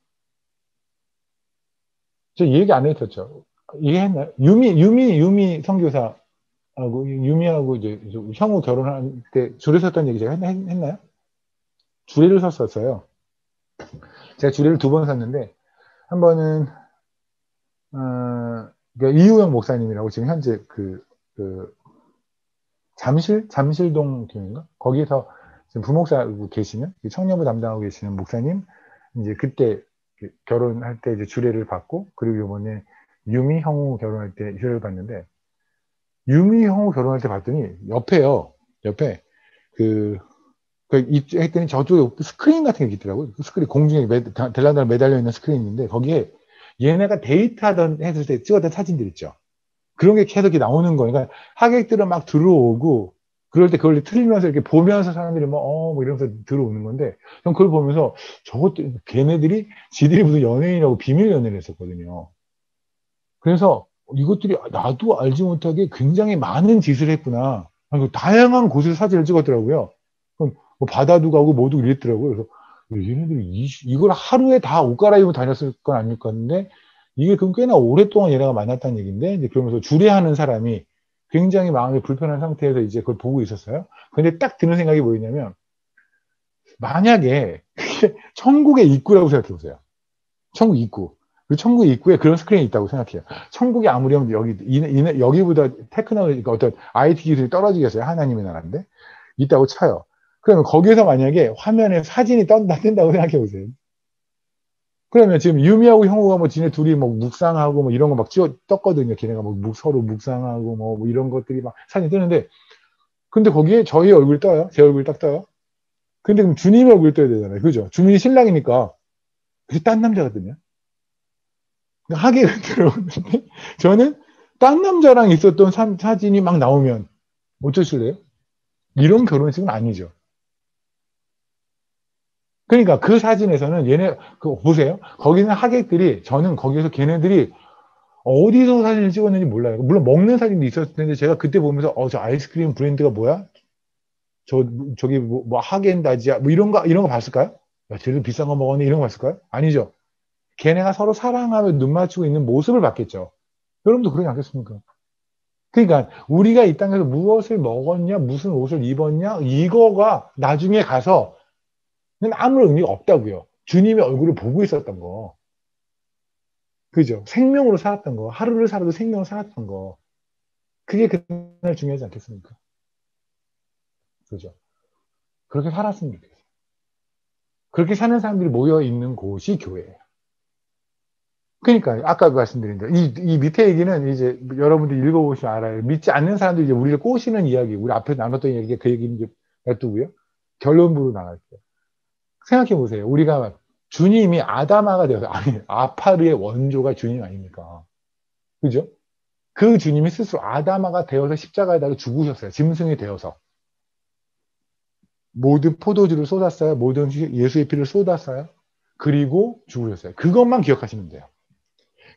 저 얘기 안 했었죠. 얘기했나요? 유미 선교사하고, 유미하고 이제 형우 결혼할 때 줄에 섰던 얘기 제가 했나요? 줄을 섰었어요. 제가 줄을 2번 섰는데, 한 번은, 그러니까 이우영 목사님이라고 지금 현재 그 잠실동 교회인가? 거기에서 지금 부목사로 계시는, 청년부 담당하고 계시는 목사님, 이제 그때 결혼할 때 이제 주례를 받고, 그리고 이번에 유미 형우 결혼할 때 주례를 받는데, 유미 형우 결혼할 때 봤더니, 옆에, 했더니 저쪽에 스크린 같은 게 있더라고요. 그 스크린, 공중에 들락날락 매달려 있는 스크린인데, 거기에 얘네가 데이트하던, 했을 때 찍었던 사진들 있죠. 그런 게 계속 이렇게 나오는 거예요. 그러니까 하객들은 막 들어오고, 그럴 때 그걸 틀리면서 이렇게 보면서 사람들이 뭐 이러면서 들어오는 건데, 전 그걸 보면서 걔네들이 지들이 무슨 연예인이라고 비밀 연애를 했었거든요. 그래서 이것들이 나도 알지 못하게 굉장히 많은 짓을 했구나. 다양한 곳에서 사진을 찍었더라고요. 뭐 바다도 가고 뭐도 이랬더라고요. 그래서 얘네들이 이걸 하루에 다 옷 갈아입고 다녔을 건 아닐까 했는데, 이게 그럼 꽤나 오랫동안 얘네가 만났다는 얘기인데, 이제 그러면서 주례하는 사람이 굉장히 마음이 불편한 상태에서 이제 그걸 보고 있었어요. 근데 딱 드는 생각이 뭐였냐면, 만약에 천국의 입구라고 생각해 보세요. 천국 입구. 그 천국 입구에 그런 스크린이 있다고 생각해요. 천국이 아무리 여기보다 테크놀로지, 어떤 IT 기술이 떨어지겠어요. 하나님의 나라인데. 있다고 쳐요. 그러면 거기에서 만약에 화면에 사진이 뜬다고 생각해 보세요. 그러면 지금 유미하고 형우가 뭐 지네 둘이 뭐 묵상하고 뭐 이런 거 막 찍어 떴거든요. 걔네가 뭐 서로 묵상하고 뭐 이런 것들이 막 사진 뜨는데, 근데 거기에 저희 얼굴 떠요. 제 얼굴 딱 떠요. 근데 그럼 주님 얼굴 떠야 되잖아요. 그죠? 주님이 신랑이니까. 그래서 딴 남자거든요. 하객을 들어오는데, 저는 딴 남자랑 있었던 사진이 막 나오면 어쩌실래요? 이런 결혼식은 아니죠. 그러니까 그 사진에서는 얘네, 그 보세요. 거기는 하객들이, 저는 거기에서 걔네들이 어디서 사진을 찍었는지 몰라요. 물론 먹는 사진도 있었을 텐데, 제가 그때 보면서, 저 아이스크림 브랜드가 뭐야? 저기 뭐 하겐다지야? 뭐 이런 거 봤을까요? 야, 쟤도 비싼 거 먹었네? 이런 거 봤을까요? 아니죠. 걔네가 서로 사랑하며 눈 맞추고 있는 모습을 봤겠죠. 여러분도 그러지 않겠습니까? 그러니까 우리가 이 땅에서 무엇을 먹었냐, 무슨 옷을 입었냐, 이거가 나중에 가서는 아무런 의미가 없다고요. 주님의 얼굴을 보고 있었던 거. 그죠? 생명으로 살았던 거. 하루를 살아도 생명으로 살았던 거. 그게 그날 중요하지 않겠습니까? 그죠? 그렇게 살았으면 좋겠어요. 그렇게 사는 사람들이 모여 있는 곳이 교회예요. 그러니까 아까 말씀드린 대로 이 밑에 얘기는 이제 여러분들 읽어보시면 알아요. 믿지 않는 사람들이 이제 우리를 꼬시는 이야기, 우리 앞에 나눴던 얘기, 그 얘기는 이제 놔두고요. 결론부로 나갈게요. 생각해 보세요. 우리가 주님이 아다마가 되어서, 아니, 아파르의 원조가 주님 아닙니까? 그죠? 그 주님이 스스로 아다마가 되어서 십자가에 달려 죽으셨어요. 짐승이 되어서. 모든 포도주를 쏟았어요. 모든 예수의 피를 쏟았어요. 그리고 죽으셨어요. 그것만 기억하시면 돼요.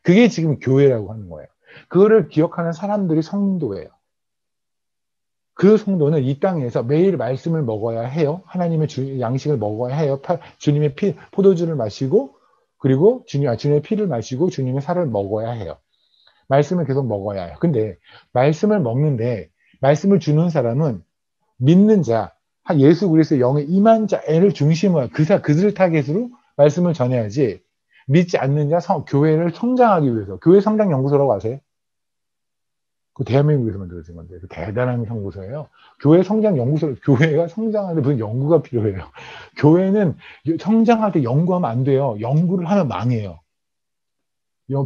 그게 지금 교회라고 하는 거예요. 그거를 기억하는 사람들이 성도예요. 그 성도는 이 땅에서 매일 말씀을 먹어야 해요. 하나님의 양식을 먹어야 해요. 주님의 포도주를 마시고, 그리고 주님의 피를 마시고 주님의 살을 먹어야 해요. 말씀을 계속 먹어야 해요. 근데 말씀을 먹는데 말씀을 주는 사람은 믿는 자, 예수 그리스도의 영에 임한 자를 중심으로 그들을 타겟으로 말씀을 전해야지, 믿지 않는 자 교회를 성장하기 위해서, 교회 성장 연구소라고 아세요? 그 대한민국에서 만들어진 건데, 그 대단한 연구소예요. 교회 성장 연구소, 교회가 성장하는데 무슨 연구가 필요해요. 교회는 성장할 때 연구하면 안 돼요. 연구를 하면 망해요.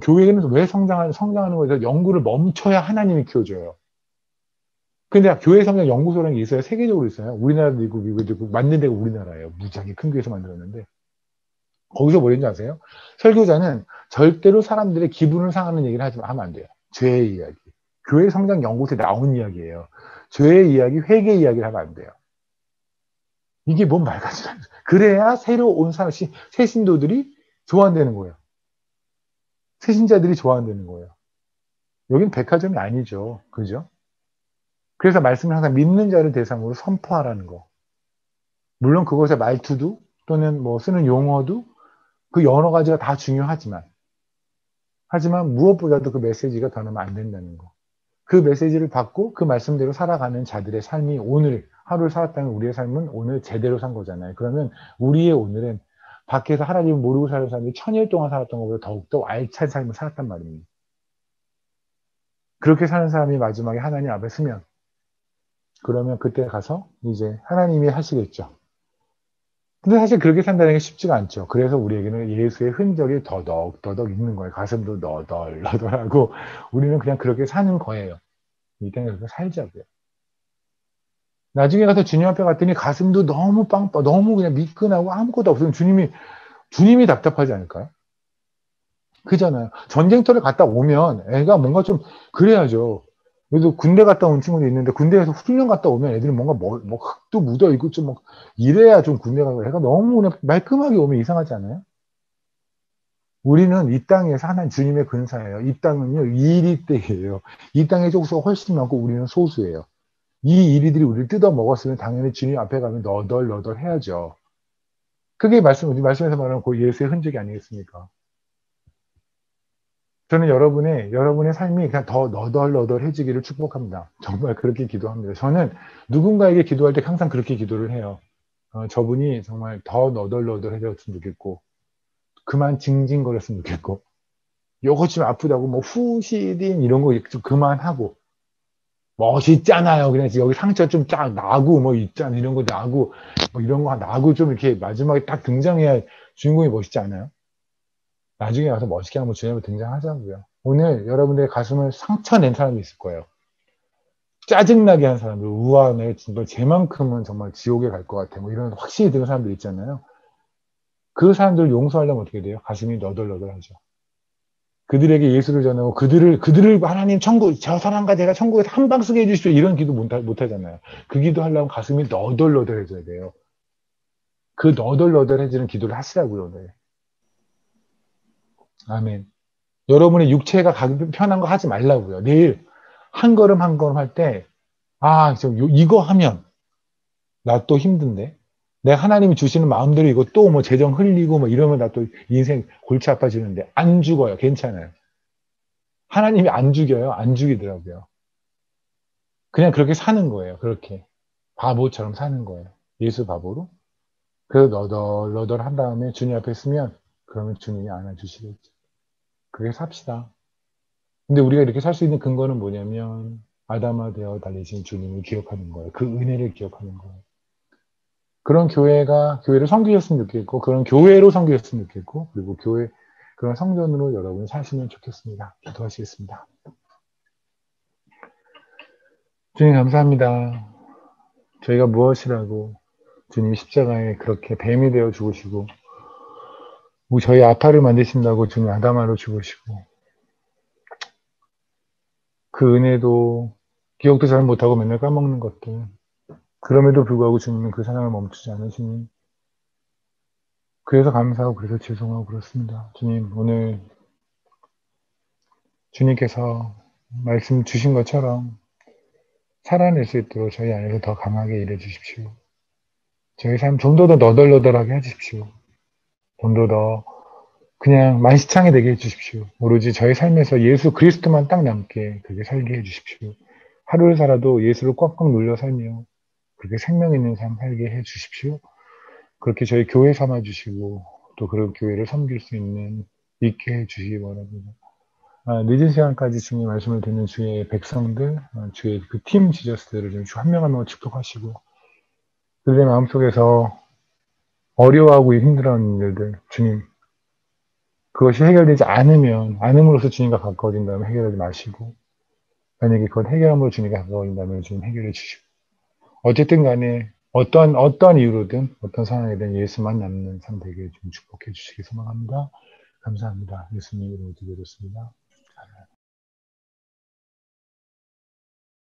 교회는 왜 성장하는 거에서 연구를 멈춰야 하나님이 키워줘요. 근데 교회 성장 연구소라는 게 있어요. 세계적으로 있어요. 우리나라도 있고 미국도 있고, 만든 데가 우리나라예요. 무지하게 큰 교회에서 만들었는데, 거기서 뭐 했는지 아세요? 설교자는 절대로 사람들의 기분을 상하는 얘기를 하면 안 돼요. 죄의 이야기. 교회 성장 연구소에 나온 이야기예요. 죄의 이야기, 회개 이야기를 하면 안 돼요. 이게 뭔 말 같지 않아요. 그래야 새로 온 사람, 새 신도들이 좋아한다는 거예요. 새 신자들이 좋아한다는 거예요. 여긴 백화점이 아니죠. 그죠? 그래서 말씀을 항상 믿는 자를 대상으로 선포하라는 거. 물론 그것의 말투도 또는 뭐 쓰는 용어도 그 여러 가지가 다 중요하지만 무엇보다도 그 메시지가 변하면 안 된다는 거. 그 메시지를 받고 그 말씀대로 살아가는 자들의 삶이, 오늘 하루를 살았다면 우리의 삶은 오늘 제대로 산 거잖아요. 그러면 우리의 오늘은 밖에서 하나님을 모르고 사는 사람이 1000일 동안 살았던 것보다 더욱더 알찬 삶을 살았단 말입니다. 그렇게 사는 사람이 마지막에 하나님 앞에 서면, 그러면 그때 가서 이제 하나님이 하시겠죠. 근데 사실 그렇게 산다는 게 쉽지가 않죠. 그래서 우리에게는 예수의 흔적이 더덕더덕 있는 거예요. 가슴도 너덜너덜하고, 우리는 그냥 그렇게 사는 거예요. 이 땅에 그렇게 살자고요. 나중에 가서 주님 앞에 갔더니 가슴도 너무 너무 그냥 미끈하고 아무것도 없으면 주님이 답답하지 않을까요? 그잖아요. 전쟁터를 갔다 오면 애가 뭔가 좀 그래야죠. 그래도 군대 갔다 온 친구도 있는데, 군대에서 훈련 갔다 오면 애들이 뭔가 뭐 흙도 묻어 있고 좀 막 이래야 좀 군대 가고, 애가 너무 그냥 말끔하게 오면 이상하지 않아요? 우리는 이 땅에서 하나님 주님의 근사예요. 이 땅은요, 이리 때예요. 이 땅의 족수가 훨씬 많고 우리는 소수예요. 이 이리들이 우리를 뜯어 먹었으면 당연히 주님 앞에 가면 너덜너덜 해야죠. 그게 말씀에서 말하는 그 예수의 흔적이 아니겠습니까? 저는 여러분의 삶이 그냥 더 너덜너덜해지기를 축복합니다. 정말 그렇게 기도합니다. 저는 누군가에게 기도할 때 항상 그렇게 기도를 해요. 저분이 정말 더 너덜너덜해졌으면 좋겠고, 그만 징징거렸으면 좋겠고, 요거 좀 아프다고 뭐 후시딘 이런 거 좀 그만하고, 멋있잖아요. 그냥 여기 상처 좀 쫙 나고 뭐 있잖아, 이런 거 나고 뭐 이런 거 나고 좀 이렇게 마지막에 딱 등장해야 주인공이 멋있지 않아요? 나중에 와서 멋있게 한번 주님을 등장하자고요. 오늘 여러분들의 가슴을 상처낸 사람이 있을 거예요. 짜증나게 한 사람들, 우와, 내 정말 쟤만큼은 정말 지옥에 갈 것 같아. 뭐 이런 확신이 드는 사람들 있잖아요. 그 사람들을 용서하려면 어떻게 돼요? 가슴이 너덜너덜하죠. 그들에게 예수를 전하고 그들을 하나님 천국, 저 사람과 제가 천국에서 한 방 쓰게 해주십시오. 이런 기도 못 하잖아요. 그 기도 하려면 가슴이 너덜너덜해져야 돼요. 그 너덜너덜해지는 기도를 하시라고요, 네. 아멘. 여러분의 육체가 편한 거 하지 말라고요. 내일 한 걸음 한 걸음 할 때, 아, 이거 하면 나 또 힘든데. 내가 하나님이 주시는 마음대로 이거 또 뭐 재정 흘리고 뭐 이러면 나 또 인생 골치 아파지는데 안 죽어요. 괜찮아요. 하나님이 안 죽여요. 안 죽이더라고요. 그냥 그렇게 사는 거예요. 그렇게. 바보처럼 사는 거예요. 예수 바보로. 그래서 너덜너덜 한 다음에 주님 앞에 서면 그러면 주님이 안아주시겠죠. 그렇게 삽시다. 근데 우리가 이렇게 살 수 있는 근거는 뭐냐면 아담아 되어 달리신 주님을 기억하는 거예요. 그 은혜를 기억하는 거예요. 그런 교회를 섬기셨으면 좋겠고 그런 교회로 섬기셨으면 좋겠고 그리고 그런 성전으로 여러분이 사시면 좋겠습니다. 기도하시겠습니다. 주님 감사합니다. 저희가 무엇이라고 주님 십자가에 그렇게 뱀이 되어 죽으시고 저희 아파를 만드신다고 주님 아담아로 죽으시고 그 은혜도 기억도 잘 못하고 맨날 까먹는 것들 그럼에도 불구하고 주님은 그 사랑을 멈추지 않으시니 그래서 감사하고 그래서 죄송하고 그렇습니다. 주님 오늘 주님께서 말씀 주신 것처럼 살아낼 수 있도록 저희 안에서 더 강하게 일해 주십시오. 저희 삶 좀 더 너덜너덜하게 해주십시오. 좀 더 그냥 만시창이 되게 해주십시오. 오로지 저희 삶에서 예수 그리스도만 딱 남게 그렇게 살게 해주십시오. 하루를 살아도 예수를 꽉꽉 눌려 살며 그렇게 생명 있는 삶 살게 해주십시오. 그렇게 저희 교회 삼아주시고 또 그런 교회를 섬길 수 있게 해주시기 바랍니다. 늦은 시간까지 주님 말씀을 듣는 주의 백성들, 주의 그 팀 지저스들을 좀 한 명 한 명 축복하시고 그들의 마음속에서 어려워하고 힘들어하는 일들, 주님 그것이 해결되지 않음으로써 주님과 가까워진다면 해결하지 마시고 만약에 그건 해결함으로 주님과 가까워진다면 주님 해결해 주시고 어쨌든 간에 어떠한 이유로든 어떤 상황이든 예수만 남는 삶 되게 좀 축복해 주시기 소망합니다. 감사합니다. 예수님 이름으로 기도드렸습니다.